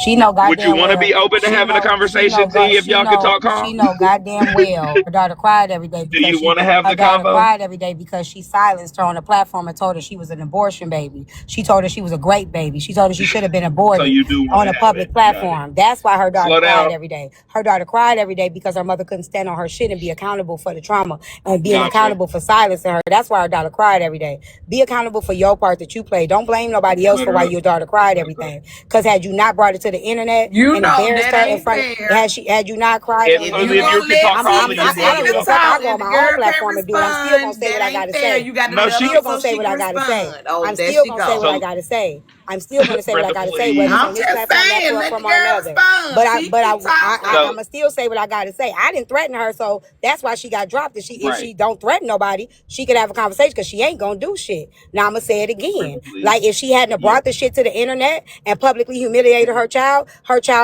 Speaker 2: She know
Speaker 7: Would you
Speaker 2: goddamn
Speaker 7: want to
Speaker 2: well.
Speaker 7: be open to having a conversation, T, if y'all could talk
Speaker 2: She
Speaker 7: calm?
Speaker 2: know goddamn well. Her daughter cried every day
Speaker 7: Do
Speaker 2: because
Speaker 7: you want to have
Speaker 2: her
Speaker 7: the
Speaker 2: daughter
Speaker 7: convo?
Speaker 2: cried every day because she silenced her on the platform and told her she was an abortion baby. She told her she was a great baby. She told her she should have been
Speaker 7: So
Speaker 2: aborted
Speaker 7: you do want
Speaker 2: on
Speaker 7: to
Speaker 2: a
Speaker 7: have it.
Speaker 2: public
Speaker 7: Got it.
Speaker 2: platform. That's why her daughter
Speaker 7: Slow
Speaker 2: cried
Speaker 7: down.
Speaker 2: every day. Her daughter cried every day because her mother couldn't stand on her shit and be accountable for the trauma and being
Speaker 7: Gotcha.
Speaker 2: accountable for silencing her. That's why her daughter cried every day. Be accountable for your part that you played. Don't blame nobody else
Speaker 7: Let
Speaker 2: for
Speaker 7: her
Speaker 2: why
Speaker 7: up.
Speaker 2: your daughter cried
Speaker 7: Let
Speaker 2: every
Speaker 7: her up.
Speaker 2: day. Because had you not brought it to the internet
Speaker 11: You
Speaker 2: and
Speaker 11: know
Speaker 2: embarrassed
Speaker 11: that
Speaker 2: her in
Speaker 11: ain't
Speaker 2: front,
Speaker 11: fair.
Speaker 2: had you not cried
Speaker 7: If
Speaker 2: on
Speaker 11: If
Speaker 2: the
Speaker 11: you
Speaker 7: Pussy, if
Speaker 2: internet,
Speaker 7: you
Speaker 11: gonna
Speaker 7: can
Speaker 11: let
Speaker 7: talk calmly,
Speaker 11: T
Speaker 7: you
Speaker 2: I
Speaker 7: want
Speaker 2: don't
Speaker 7: to
Speaker 11: say
Speaker 2: give a
Speaker 7: go.
Speaker 2: fuck. I
Speaker 11: talk
Speaker 2: go on
Speaker 11: and the
Speaker 2: my own
Speaker 11: girl can't
Speaker 2: platform and do it. I'm still gonna
Speaker 11: respond,
Speaker 2: say
Speaker 11: that
Speaker 2: what I
Speaker 11: ain't
Speaker 2: gotta
Speaker 11: fair.
Speaker 2: say.
Speaker 11: You gotta
Speaker 2: I'm
Speaker 11: let her
Speaker 2: still
Speaker 11: up
Speaker 2: gonna
Speaker 11: so
Speaker 2: say
Speaker 11: she
Speaker 2: what
Speaker 11: can
Speaker 2: I gotta say.
Speaker 11: respond. Oh,
Speaker 2: I'm
Speaker 11: there
Speaker 2: still
Speaker 11: she
Speaker 2: gonna say what
Speaker 11: go.
Speaker 2: I
Speaker 7: So,
Speaker 2: gotta say. I'm still gonna say what I
Speaker 7: Brenda,
Speaker 2: gotta say, whether it's
Speaker 11: I'm
Speaker 2: on
Speaker 7: please.
Speaker 2: this
Speaker 11: just
Speaker 2: platform, that
Speaker 11: saying, let the
Speaker 2: platform, or
Speaker 11: girl
Speaker 2: another.
Speaker 11: respond. She
Speaker 2: But
Speaker 11: keep talking.
Speaker 7: So,
Speaker 2: I'ma still say what I gotta say. I didn't threaten her, so that's why she got dropped. If
Speaker 7: right.
Speaker 2: she don't threaten nobody, she could have a conversation because she ain't gonna do shit. Now I'ma say it again.
Speaker 7: Brenda, please.
Speaker 2: Like if she hadn't have
Speaker 7: Yes.
Speaker 2: brought the shit to the internet and publicly humiliated her child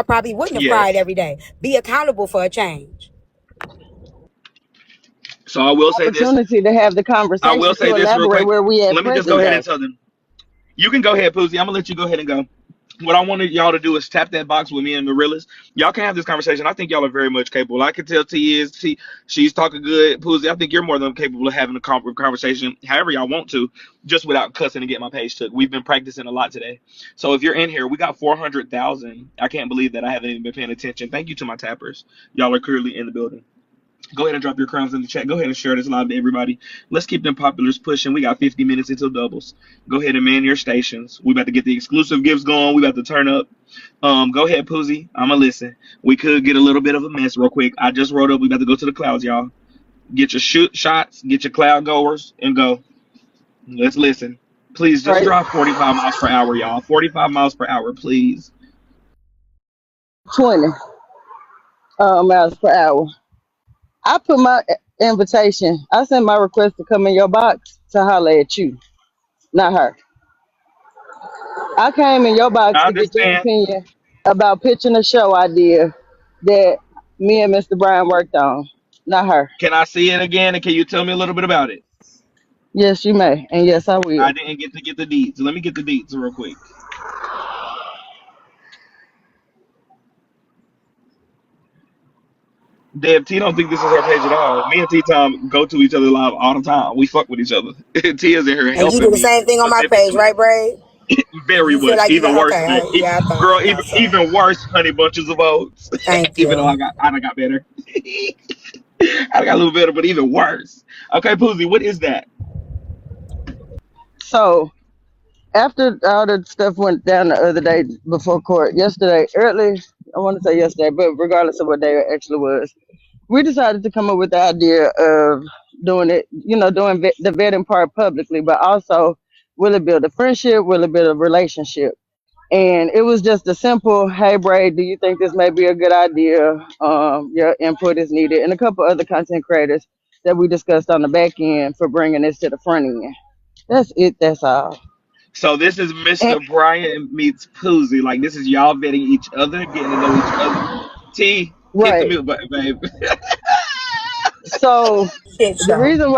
Speaker 2: probably wouldn't have cried
Speaker 7: Yes.
Speaker 2: every day. Be accountable for a change.
Speaker 7: So I will say this.
Speaker 9: Opportunity to have the
Speaker 7: I will
Speaker 9: conversation
Speaker 7: say
Speaker 9: to
Speaker 7: this real
Speaker 9: elaborate
Speaker 7: quick.
Speaker 9: where we at
Speaker 7: Let me just go
Speaker 9: present
Speaker 7: ahead
Speaker 9: day.
Speaker 7: and tell them. You can go ahead, Poozy. I'm gonna let you go ahead and go. What I wanted y'all to do is tap that box with me and Gorillas. Y'all can have this conversation. I think y'all are very much capable. I can tell she's talking good. Poozy, I think you're more than capable of having a conversation, however y'all want to, just without cussing and get my page took. We've been practicing a lot today. So if you're in here, we got 400,000. I can't believe that I haven't even been paying attention. Thank you to my tappers. Y'all are clearly in the building. Go ahead and drop your crowns in the chat. Go ahead and share this live to everybody. Let's keep them populars pushing. We got 50 minutes until doubles. Go ahead and man your stations. We about to get the exclusive gifts going. We about to turn up. Go ahead, Poozy. I'ma listen. We could get a little bit of a mess real quick. I just wrote up. We about to go to the clouds, y'all. Get your shoot shots. Get your cloud goers and go. Let's listen. Please just
Speaker 9: Right,
Speaker 7: drop 45 miles per hour, y'all. 45 miles per hour, please.
Speaker 9: 20 miles per hour. I put my invitation. I sent my request to come in your box to holler at you, not her. I came in your box
Speaker 7: I
Speaker 9: to get your
Speaker 7: understand.
Speaker 9: opinion about pitching a show idea that me and Mr. Brian worked on, not her.
Speaker 7: Can I see it again? And can you tell me a little bit about it?
Speaker 9: Yes, you may, and yes, I
Speaker 7: I
Speaker 9: will.
Speaker 7: didn't get to get the deeds. Let me get the deeds real quick. Deb, T don't think this is her page at all. Me and T Tom go to each other live all the time. We fuck with each other. T is in here
Speaker 2: And you do
Speaker 7: helping
Speaker 2: the
Speaker 7: me
Speaker 2: same thing on my page,
Speaker 7: significantly.
Speaker 2: right, Braid?
Speaker 7: Very
Speaker 2: You feel
Speaker 7: much.
Speaker 2: like you
Speaker 7: Even
Speaker 2: got
Speaker 7: worse.
Speaker 2: okay? Yeah,
Speaker 7: Girl,
Speaker 2: I
Speaker 7: even
Speaker 2: thought so.
Speaker 7: even worse, honey bunches of oats.
Speaker 2: Thank
Speaker 7: Even though
Speaker 2: you.
Speaker 7: I done got better. I got a little better, but even worse. Okay, Poozy, what is that?
Speaker 9: So after all the stuff went down the other day before court, yesterday, early, I want to say yesterday, but regardless of what day it actually was, we decided to come up with the idea of doing it, doing the vetting part publicly, but also will it build a friendship? Will it build a relationship? And it was just a simple, hey, Bray, do you think this may be a good idea? Your input is needed. And a couple other content creators that we discussed on the back end for bringing this to the front end. That's it. That's all.
Speaker 7: So this is
Speaker 9: And,
Speaker 7: Mr. Brian meets Poozy. Like this is y'all vetting each other, getting to know each other. T, hit the
Speaker 9: right.
Speaker 7: mute button, babe.
Speaker 9: So
Speaker 2: Shit
Speaker 9: the
Speaker 2: show.
Speaker 9: reason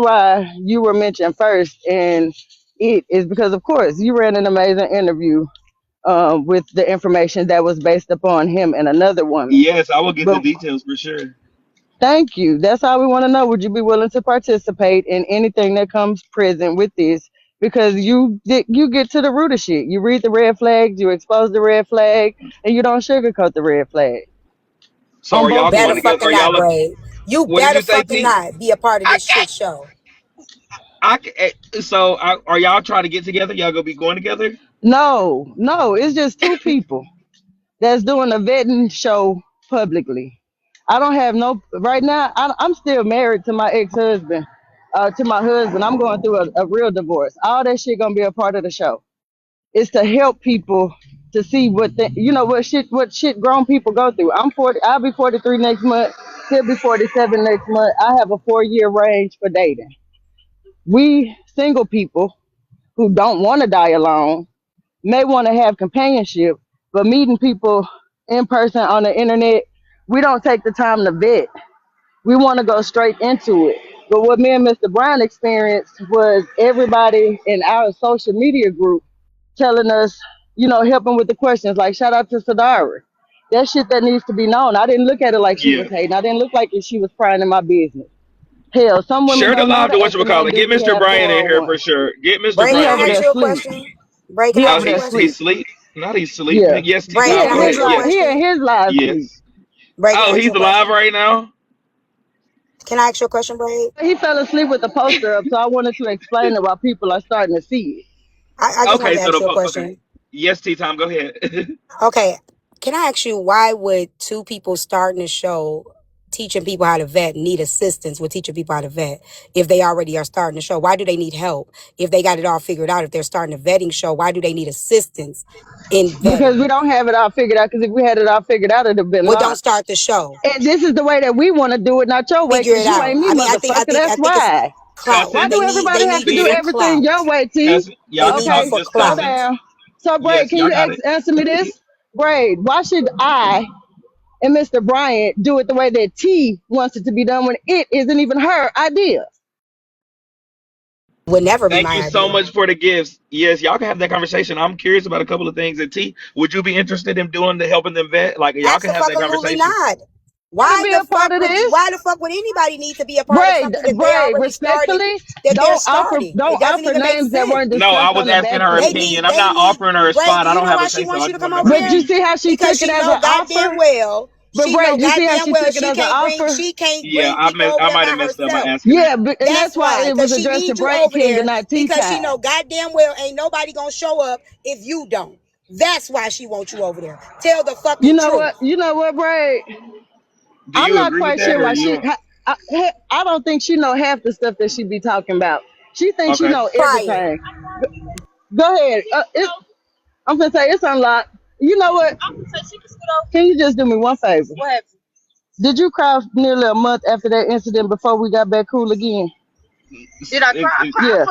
Speaker 9: why you were mentioned first and it is because of course you ran an amazing interview with the information that was based upon him and another woman.
Speaker 7: Yes, I will get the
Speaker 9: But
Speaker 7: details for sure.
Speaker 9: thank you. That's all we want to know. Would you be willing to participate in anything that comes present with this? Because you get to the root of shit. You read the red flags, you expose the red flag, and you don't sugarcoat the red flag
Speaker 7: So
Speaker 9: on
Speaker 7: are
Speaker 2: You
Speaker 9: both
Speaker 7: y'all going
Speaker 2: better
Speaker 9: ends.
Speaker 7: together?
Speaker 2: fucking not, Braid. You
Speaker 7: What did
Speaker 2: better
Speaker 7: you say,
Speaker 2: fucking
Speaker 7: T?
Speaker 2: not be a part of
Speaker 7: I
Speaker 2: this
Speaker 7: can't.
Speaker 2: shit show.
Speaker 7: Are y'all trying to get together? Y'all gonna be going together?
Speaker 9: No, no, it's just two people that's doing a vetting show publicly. I don't have no right now. I'm still married to my ex-husband, to my husband. I'm going through a real divorce. All that shit gonna be a part of the show. is to help people to see what shit grown people go through. I'm 40. I'll be 43 next month. He'll be 47 next month. I have a 4-year range for dating. We single people who don't want to die alone may want to have companionship, but meeting people in person on the internet, we don't take the time to vet. We want to go straight into it. But what me and Mr. Brown experienced was everybody in our social media group telling us, helping with the questions. Like, shout out to Sadara. That shit that needs to be known. I didn't look at it like she
Speaker 5: Yeah.
Speaker 9: was hating. I didn't look like she was prying in my business. Hell, some women
Speaker 5: Share the
Speaker 9: don't know how
Speaker 5: live to
Speaker 9: to open no
Speaker 5: whatchamacallit. Get
Speaker 9: duty
Speaker 5: Mr.
Speaker 9: have
Speaker 5: Bryant in here
Speaker 9: 401.
Speaker 5: for sure. Get Mr.
Speaker 2: Bray,
Speaker 9: He
Speaker 2: can
Speaker 5: Bryant
Speaker 2: I
Speaker 9: over
Speaker 5: in
Speaker 2: ask
Speaker 9: there
Speaker 5: here.
Speaker 2: you a
Speaker 9: sleep.
Speaker 2: question? Bray, can
Speaker 9: He
Speaker 2: I
Speaker 5: Oh,
Speaker 2: ask
Speaker 9: over
Speaker 2: you a
Speaker 9: there
Speaker 2: question?
Speaker 5: he's
Speaker 9: sleep.
Speaker 5: sleep. Not he's sleep.
Speaker 9: Yeah.
Speaker 5: Yes, T
Speaker 2: Bray,
Speaker 9: He
Speaker 5: Time.
Speaker 2: can
Speaker 9: in
Speaker 2: I
Speaker 5: Go
Speaker 2: ask
Speaker 9: his
Speaker 5: ahead.
Speaker 2: you a
Speaker 9: live.
Speaker 5: Yes.
Speaker 9: He in
Speaker 2: question?
Speaker 9: his live sleep.
Speaker 5: Yes.
Speaker 2: Bray, can
Speaker 5: Oh,
Speaker 2: I ask you
Speaker 5: he's
Speaker 2: a
Speaker 5: alive
Speaker 2: question?
Speaker 5: right now.
Speaker 2: Can I ask you a question, Bray?
Speaker 9: He fell asleep with the poster up, so I wanted to explain it while people are starting to see it.
Speaker 2: I just wanted
Speaker 5: Okay,
Speaker 2: to
Speaker 5: so
Speaker 2: ask
Speaker 5: the
Speaker 2: you a
Speaker 5: okay.
Speaker 2: question.
Speaker 5: Yes, T Time. Go ahead.
Speaker 2: Okay, can I ask you why would two people starting a show teaching people how to vet need assistance with teaching people how to vet if they already are starting a show? Why do they need help if they got it all figured out? If they're starting a vetting show, why do they need assistance in
Speaker 9: Because
Speaker 2: vetting?
Speaker 9: we don't have it all figured out. Because if we had it all figured out, it'd have been
Speaker 2: Well, don't
Speaker 9: launched.
Speaker 2: start the show.
Speaker 9: And this is the way that we want to do it, not your way.
Speaker 2: Figure
Speaker 9: Because
Speaker 2: it
Speaker 9: you
Speaker 2: out.
Speaker 9: ain't me,
Speaker 2: I mean,
Speaker 9: motherfucker.
Speaker 2: I
Speaker 9: That's
Speaker 2: think it's
Speaker 9: why.
Speaker 2: clout.
Speaker 9: Why
Speaker 5: Cussing,
Speaker 9: do
Speaker 2: They
Speaker 9: everybody have
Speaker 2: need
Speaker 9: to
Speaker 2: you
Speaker 9: do
Speaker 2: for
Speaker 5: speeding,
Speaker 9: everything your
Speaker 2: clout.
Speaker 9: way, T?
Speaker 5: cussing.
Speaker 2: They
Speaker 5: Y'all can
Speaker 2: need you
Speaker 5: talk
Speaker 9: Okay,
Speaker 2: for
Speaker 5: just
Speaker 9: slow
Speaker 2: clout.
Speaker 5: cussing.
Speaker 9: down. So, Braid,
Speaker 5: Yes,
Speaker 9: can
Speaker 5: y'all
Speaker 9: you
Speaker 5: got it.
Speaker 9: answer me this? Braid, why should I and Mr. Bryant do it the way that T wants it to be done when it isn't even her idea?
Speaker 2: Would never be
Speaker 5: Thank
Speaker 2: my
Speaker 5: you so
Speaker 2: idea.
Speaker 5: much for the gifts. Yes, y'all can have that conversation. I'm curious about a couple of things. And T, would you be interested in doing the helping them vet? Like y'all can have that
Speaker 2: Absolutely
Speaker 5: conversation.
Speaker 2: not.
Speaker 9: Want to be a part of this?
Speaker 2: Why the fuck would anybody need to be a part of
Speaker 9: Braid,
Speaker 2: something that they
Speaker 9: Braid,
Speaker 2: already started,
Speaker 9: respectfully,
Speaker 2: that they're
Speaker 9: don't offer
Speaker 2: starting? It
Speaker 9: don't
Speaker 2: doesn't
Speaker 9: offer
Speaker 2: even make
Speaker 9: names that
Speaker 2: sense.
Speaker 9: weren't
Speaker 5: No, I
Speaker 9: discussed
Speaker 5: was
Speaker 9: on the
Speaker 5: asking
Speaker 9: back
Speaker 5: her
Speaker 9: end.
Speaker 5: opinion. I'm not offering her a
Speaker 2: Bray,
Speaker 5: spot.
Speaker 2: do
Speaker 5: I
Speaker 2: you
Speaker 5: don't
Speaker 2: know
Speaker 5: have
Speaker 2: why
Speaker 5: a
Speaker 2: she
Speaker 5: say so.
Speaker 2: wants
Speaker 5: I
Speaker 2: you to
Speaker 5: just
Speaker 2: come
Speaker 5: want to know
Speaker 2: over
Speaker 5: her
Speaker 9: But
Speaker 2: there?
Speaker 9: you
Speaker 5: opinion.
Speaker 9: see how she
Speaker 2: Because
Speaker 9: took it
Speaker 2: she
Speaker 9: as
Speaker 2: know
Speaker 9: an
Speaker 2: goddamn
Speaker 9: offer?
Speaker 2: well,
Speaker 9: But
Speaker 2: she know
Speaker 9: Braid, you see how
Speaker 2: goddamn
Speaker 9: she
Speaker 2: well
Speaker 9: took it as an offer?
Speaker 2: she can't
Speaker 5: Yeah,
Speaker 2: bring people over
Speaker 5: I
Speaker 2: there
Speaker 5: might
Speaker 2: by
Speaker 5: have messed up by
Speaker 2: herself.
Speaker 5: asking her.
Speaker 9: Yeah, but, and
Speaker 2: That's
Speaker 9: that's why
Speaker 2: why,
Speaker 9: it
Speaker 2: because
Speaker 9: was
Speaker 2: she
Speaker 9: addressed to
Speaker 2: needs you
Speaker 9: Braid
Speaker 2: over
Speaker 9: King and
Speaker 2: there
Speaker 9: not Tea
Speaker 2: because she
Speaker 9: Time.
Speaker 2: know goddamn well ain't nobody gonna show up if you don't. That's why she wants you over there. Tell the
Speaker 9: You
Speaker 2: fucking
Speaker 9: know
Speaker 2: truth.
Speaker 9: what? You know what, Braid?
Speaker 5: Do
Speaker 9: I'm
Speaker 5: you
Speaker 9: not
Speaker 5: agree with
Speaker 9: quite
Speaker 5: that,
Speaker 9: sure
Speaker 5: or
Speaker 9: why
Speaker 5: you
Speaker 9: she.
Speaker 5: don't?
Speaker 9: I don't think she know half the stuff that she be talking about. She thinks she
Speaker 5: Okay.
Speaker 9: know
Speaker 2: Try it.
Speaker 9: everything. Go ahead. I'm gonna say it's unlocked. You know what? Can you just do me one favor? Did you cry nearly a month after that incident before we got back cool again? Yeah.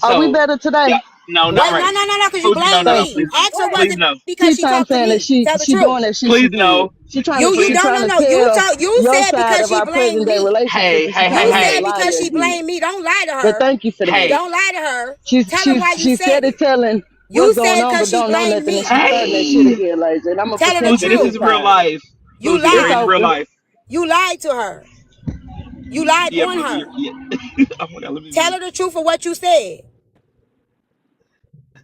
Speaker 9: Are we
Speaker 5: So,
Speaker 9: better
Speaker 5: yeah,
Speaker 9: today?
Speaker 5: no, not
Speaker 2: Wait,
Speaker 5: right.
Speaker 2: no, because you
Speaker 5: Please, no,
Speaker 2: blame
Speaker 5: no, no,
Speaker 9: Thank
Speaker 2: me.
Speaker 9: you.
Speaker 5: please,
Speaker 2: Ask her was
Speaker 5: please,
Speaker 2: it
Speaker 5: no,
Speaker 2: because
Speaker 9: Tea
Speaker 2: she
Speaker 9: time
Speaker 2: talked to
Speaker 9: saying that
Speaker 2: me. Tell the
Speaker 9: she
Speaker 2: truth.
Speaker 9: doing that shit she
Speaker 5: please,
Speaker 9: did.
Speaker 5: no.
Speaker 2: You
Speaker 9: She
Speaker 5: Please.
Speaker 2: don't
Speaker 9: trying to
Speaker 2: no.
Speaker 9: tell
Speaker 2: You
Speaker 9: your
Speaker 2: said
Speaker 9: side
Speaker 2: because
Speaker 9: of
Speaker 2: she
Speaker 9: our
Speaker 2: blamed
Speaker 9: present day
Speaker 2: me.
Speaker 9: relationship
Speaker 5: Hey,
Speaker 9: and she
Speaker 5: hey, hey,
Speaker 9: trying
Speaker 2: You
Speaker 9: to
Speaker 2: said
Speaker 9: make a
Speaker 5: hey,
Speaker 9: lie
Speaker 2: because
Speaker 9: of
Speaker 2: she
Speaker 9: it again.
Speaker 2: blamed me. Don't lie to
Speaker 9: But
Speaker 2: her.
Speaker 9: thank you for that.
Speaker 5: hey,
Speaker 2: Don't lie to her.
Speaker 9: She's
Speaker 2: Tell her
Speaker 9: she's
Speaker 2: why you
Speaker 9: she's
Speaker 2: said
Speaker 9: steady
Speaker 2: it.
Speaker 9: telling
Speaker 2: You
Speaker 9: what's
Speaker 2: said
Speaker 9: going
Speaker 2: it
Speaker 9: on,
Speaker 2: because
Speaker 9: but
Speaker 2: she
Speaker 9: don't know
Speaker 2: blamed
Speaker 9: nothing, and she's
Speaker 2: me.
Speaker 9: starting that shit
Speaker 5: hey.
Speaker 9: again, later. And I'm gonna
Speaker 2: Tell her the
Speaker 9: pretend
Speaker 5: Pooja,
Speaker 9: she
Speaker 5: this
Speaker 9: didn't
Speaker 5: is
Speaker 2: truth.
Speaker 5: real
Speaker 9: cry.
Speaker 5: life.
Speaker 2: You
Speaker 5: Pooja, we're
Speaker 9: It's
Speaker 5: in
Speaker 2: lied.
Speaker 5: real
Speaker 9: over.
Speaker 5: life.
Speaker 2: You lied to her. You lied
Speaker 5: Yeah,
Speaker 2: on
Speaker 5: Pooja,
Speaker 2: her.
Speaker 5: yeah. Oh my God, let me
Speaker 2: Tell
Speaker 5: mute.
Speaker 2: her the truth of what you said.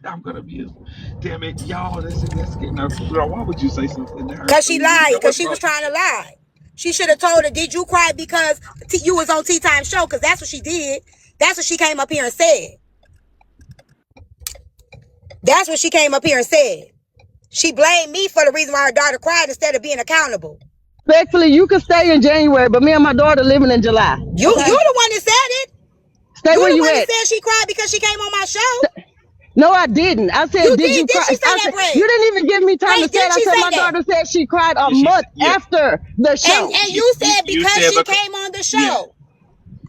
Speaker 5: I'm gonna mute. Damn it, y'all. That's getting her. Why would you say something to her,
Speaker 2: Cause she
Speaker 5: Pooja?
Speaker 2: lied.
Speaker 5: That
Speaker 2: Cause
Speaker 5: was
Speaker 2: she
Speaker 5: wrong.
Speaker 2: was trying to lie. She should have told her, did you cry because you was on Tea Time show? Cause that's what she did. That's what she came up here and said. That's what she came up here and said. She blamed me for the reason why her daughter cried instead of being accountable.
Speaker 9: Respectfully, you can stay in January, but me and my daughter living in July.
Speaker 2: You
Speaker 9: Okay,
Speaker 2: the one that said it.
Speaker 9: stay
Speaker 2: You
Speaker 9: where
Speaker 2: the
Speaker 9: you
Speaker 2: one that
Speaker 9: at.
Speaker 2: said she cried because she came on my show.
Speaker 9: No, I didn't. I
Speaker 2: You
Speaker 9: said, did
Speaker 2: did.
Speaker 9: you
Speaker 2: Did
Speaker 9: cry?
Speaker 2: she say
Speaker 9: I
Speaker 2: that,
Speaker 9: said,
Speaker 2: Bray?
Speaker 9: you didn't even give me time
Speaker 2: Bray,
Speaker 9: to say it.
Speaker 2: didn't
Speaker 9: I
Speaker 2: she
Speaker 9: said,
Speaker 2: say
Speaker 9: my
Speaker 2: that?
Speaker 9: daughter said she cried a
Speaker 5: Yeah, she.
Speaker 9: month
Speaker 5: Yeah,
Speaker 9: after the show
Speaker 2: And you said
Speaker 5: you
Speaker 2: because
Speaker 5: said
Speaker 2: she
Speaker 5: because.
Speaker 2: came on the
Speaker 5: Yeah,
Speaker 2: show.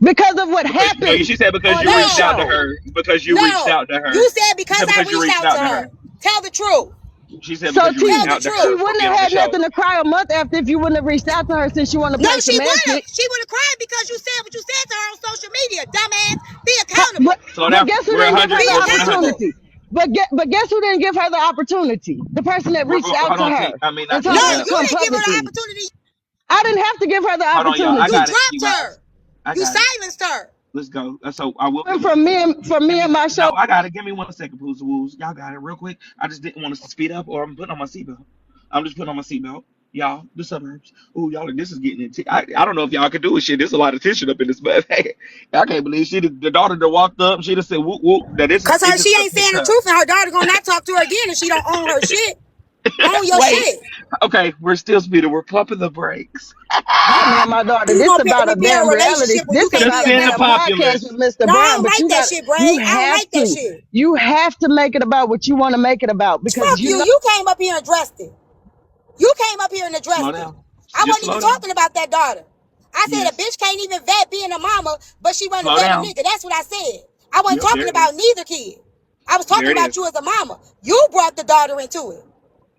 Speaker 9: because of what
Speaker 5: because no,
Speaker 9: happened
Speaker 5: she said because
Speaker 9: on
Speaker 5: you
Speaker 9: that
Speaker 5: reached out to
Speaker 2: No.
Speaker 9: show.
Speaker 5: her. Because you reached
Speaker 2: No.
Speaker 5: out to her.
Speaker 2: You said
Speaker 5: She
Speaker 2: because
Speaker 5: said
Speaker 2: I
Speaker 5: because you
Speaker 2: reached
Speaker 5: reached
Speaker 2: out to
Speaker 5: out to
Speaker 2: her.
Speaker 5: her.
Speaker 2: Tell the truth.
Speaker 5: She said
Speaker 9: So
Speaker 5: because you
Speaker 2: Tell
Speaker 5: reached
Speaker 9: T,
Speaker 2: the
Speaker 5: out to
Speaker 9: she
Speaker 5: her
Speaker 2: truth.
Speaker 5: for
Speaker 9: wouldn't
Speaker 5: being
Speaker 9: have
Speaker 5: on the
Speaker 9: had
Speaker 5: show.
Speaker 9: nothing to cry a month after if you wouldn't have reached out to her since you want to
Speaker 2: No,
Speaker 9: play
Speaker 2: she would have.
Speaker 9: semantic.
Speaker 2: She would have cried because you said what you said to her on social media. Dumbass. Be
Speaker 9: But
Speaker 2: accountable.
Speaker 5: Slow
Speaker 9: but
Speaker 5: down.
Speaker 9: guess who
Speaker 5: We're a
Speaker 9: didn't give
Speaker 5: hundred.
Speaker 9: her
Speaker 2: Be
Speaker 9: the
Speaker 5: We're going a hundred.
Speaker 2: accountable.
Speaker 9: opportunity? But guess who didn't give her the opportunity? The person that
Speaker 5: We're
Speaker 9: reached
Speaker 5: going.
Speaker 9: out
Speaker 5: Hold
Speaker 9: to
Speaker 5: on, T.
Speaker 9: her
Speaker 5: I mean,
Speaker 9: and
Speaker 5: not
Speaker 9: told
Speaker 5: T.
Speaker 9: her to
Speaker 2: You
Speaker 9: come
Speaker 2: didn't give her the
Speaker 9: publicly.
Speaker 2: opportunity.
Speaker 9: I didn't have to give her the
Speaker 5: Hold on, y'all. I
Speaker 2: You
Speaker 9: opportunity.
Speaker 5: got it. You
Speaker 2: dropped
Speaker 5: guys.
Speaker 2: her.
Speaker 5: I
Speaker 2: You
Speaker 5: got it.
Speaker 2: silenced her.
Speaker 5: Let's go. So I will
Speaker 9: And
Speaker 5: give.
Speaker 9: from
Speaker 5: Give
Speaker 9: me
Speaker 5: me
Speaker 9: and my show.
Speaker 5: no. I got it. Give me 1 second, Pools Woos. Y'all got it real quick. I just didn't want us to speed up, or I'm putting on my seatbelt. I'm just putting on my seatbelt. Y'all, the suburbs. Ooh, y'all, this is getting into. I don't know if y'all can do it. Shit, there's a lot of tension up in this. But hey, I can't believe the daughter that walked up. She just said whoop whoop. That this is
Speaker 2: Cause
Speaker 5: it.
Speaker 2: her
Speaker 5: Just
Speaker 2: she ain't saying
Speaker 5: affects
Speaker 2: the
Speaker 5: her.
Speaker 2: truth and her daughter gonna not talk to her again if she don't own her shit. On your
Speaker 5: Wait.
Speaker 2: shit.
Speaker 5: Okay, we're still speeding. We're pumping the brakes.
Speaker 9: Not me and my daughter.
Speaker 2: You
Speaker 9: This
Speaker 2: gonna
Speaker 9: about a
Speaker 2: be in a
Speaker 9: damn reality.
Speaker 2: relationship where you
Speaker 9: This
Speaker 2: can't
Speaker 5: Just
Speaker 2: be
Speaker 9: about
Speaker 2: a
Speaker 5: send the
Speaker 9: being a
Speaker 2: man.
Speaker 9: podcast with
Speaker 5: populace.
Speaker 9: Mr.
Speaker 2: No, I
Speaker 9: Brian.
Speaker 2: don't
Speaker 9: But
Speaker 2: like
Speaker 9: you
Speaker 2: that
Speaker 9: got
Speaker 2: shit,
Speaker 9: you
Speaker 2: Bray. I don't
Speaker 9: have
Speaker 2: like that
Speaker 9: to.
Speaker 2: shit.
Speaker 9: You have to make it about what you want to make it about because
Speaker 2: Fuck
Speaker 9: you
Speaker 2: you.
Speaker 9: know
Speaker 2: You came up here and addressed it. You came up here and
Speaker 5: Slow
Speaker 2: addressed it.
Speaker 5: down.
Speaker 2: I
Speaker 5: Just
Speaker 2: wasn't
Speaker 5: slow
Speaker 2: even
Speaker 5: down.
Speaker 2: talking about that daughter. I said a
Speaker 5: Yes.
Speaker 2: bitch can't even vet being a mama, but she want to
Speaker 5: Slow
Speaker 2: vet a
Speaker 5: down.
Speaker 2: nigga. That's what I said. I wasn't
Speaker 5: Yep,
Speaker 2: talking
Speaker 5: there it
Speaker 2: about
Speaker 5: is.
Speaker 2: neither kid. I was
Speaker 5: There
Speaker 2: talking
Speaker 5: it
Speaker 2: about
Speaker 5: is.
Speaker 2: you as a mama. You brought the daughter into it.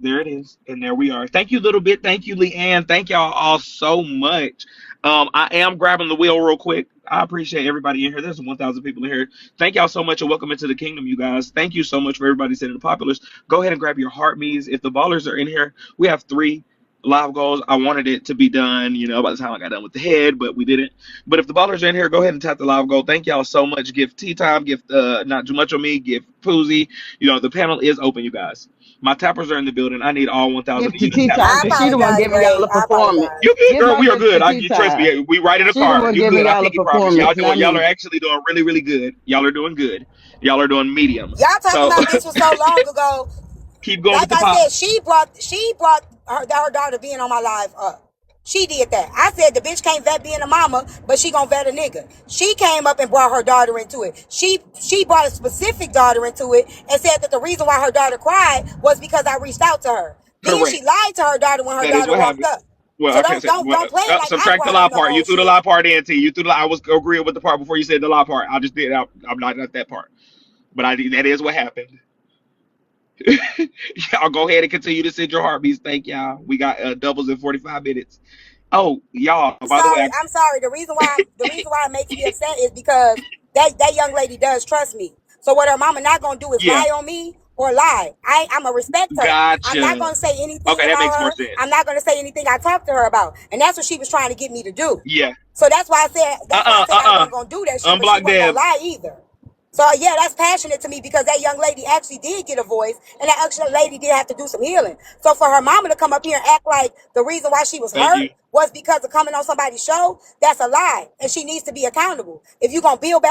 Speaker 5: There it is. And there we are. Thank you, little bit. Thank you, Leanne. Thank y'all all so much. I am grabbing the wheel real quick. I appreciate everybody in here. There's 1,000 people in here. Thank y'all so much and welcome into the kingdom, you guys. Thank you so much for everybody sending the populars. Go ahead and grab your heart me's. If the ballers are in here, we have 3 live goals. I wanted it to be done, by the time I got done with the head, but we didn't. But if the ballers are in here, go ahead and tap the live goal. Thank y'all so much. Gift tea time, gift not too much on me, gift Poozy. The panel is open, you guys. My tappers are in the building. I need all 1,000
Speaker 9: give
Speaker 5: of
Speaker 9: to
Speaker 5: you to
Speaker 9: tea
Speaker 5: tap
Speaker 9: time
Speaker 2: I
Speaker 9: because
Speaker 5: in.
Speaker 9: she the one
Speaker 2: apologize,
Speaker 9: giving
Speaker 2: Bray.
Speaker 9: y'all a
Speaker 2: I
Speaker 9: performance.
Speaker 2: apologize.
Speaker 5: You good,
Speaker 9: Give
Speaker 5: girl.
Speaker 9: my
Speaker 5: We are
Speaker 9: gift
Speaker 5: good.
Speaker 9: to tea
Speaker 5: Trust
Speaker 9: time.
Speaker 5: me. We write in a
Speaker 9: She the
Speaker 5: card.
Speaker 9: one
Speaker 5: You
Speaker 9: giving
Speaker 5: good. I
Speaker 9: y'all a
Speaker 5: pinky promise. Y'all
Speaker 9: performance, not
Speaker 5: doing. Y'all are
Speaker 9: me.
Speaker 5: actually doing really, really good. Y'all are doing good. Y'all are doing medium.
Speaker 2: Y'all talking
Speaker 5: So
Speaker 2: about this was so long ago.
Speaker 5: keep going with
Speaker 2: Like
Speaker 5: the
Speaker 2: I
Speaker 5: pop.
Speaker 2: said, she brought her daughter being on my live up. She did that. I said the bitch can't vet being a mama, but she gonna vet a nigga. She came up and brought her daughter into it. She brought a specific daughter into it and said that the reason why her daughter cried was because I reached out to her. Then she
Speaker 5: Correct.
Speaker 2: lied to her daughter when her
Speaker 5: That is
Speaker 2: daughter
Speaker 5: what
Speaker 2: walked
Speaker 5: happened.
Speaker 2: up.
Speaker 5: Well,
Speaker 2: So
Speaker 5: I can't
Speaker 2: don't
Speaker 5: say.
Speaker 2: don't
Speaker 5: Well,
Speaker 2: don't play like I
Speaker 5: subtract the
Speaker 2: brought
Speaker 5: lie
Speaker 2: up no
Speaker 5: part. You
Speaker 2: whole
Speaker 5: threw the
Speaker 2: shit.
Speaker 5: lie part in. T. You threw the lie. I was agreeing with the part before you said the lie part. I just did. I'm not at that part. But that is what happened. Y'all go ahead and continue to send your heartbeats. Thank y'all. We got doubles in 45 minutes. Oh, y'all.
Speaker 2: I'm
Speaker 5: By the way,
Speaker 2: sorry. I'm sorry. The reason why it makes me upset is because that young lady does trust me. So what her mama not gonna do is
Speaker 5: yeah.
Speaker 2: lie on me or lie. I'ma respect her. I'm not
Speaker 5: Gotcha.
Speaker 2: gonna say anything
Speaker 5: Okay, that
Speaker 2: about
Speaker 5: makes more
Speaker 2: her. I'm
Speaker 5: sense.
Speaker 2: not gonna say anything I talked to her about. And that's what she was trying to get me to do.
Speaker 5: Yeah.
Speaker 2: So that's why I said I
Speaker 5: Uh.
Speaker 2: wasn't gonna do that shit, but she
Speaker 5: Unblock
Speaker 2: wasn't gonna
Speaker 5: Deb.
Speaker 2: lie either. So yeah, that's passionate to me because that young lady actually did get a voice, and that actual lady did have to do some healing. So for her mama to come up here and act like the reason why she was
Speaker 5: Thank you.
Speaker 2: hurt was because of coming on somebody's show, that's a lie, and she needs to be accountable. If you're gonna build back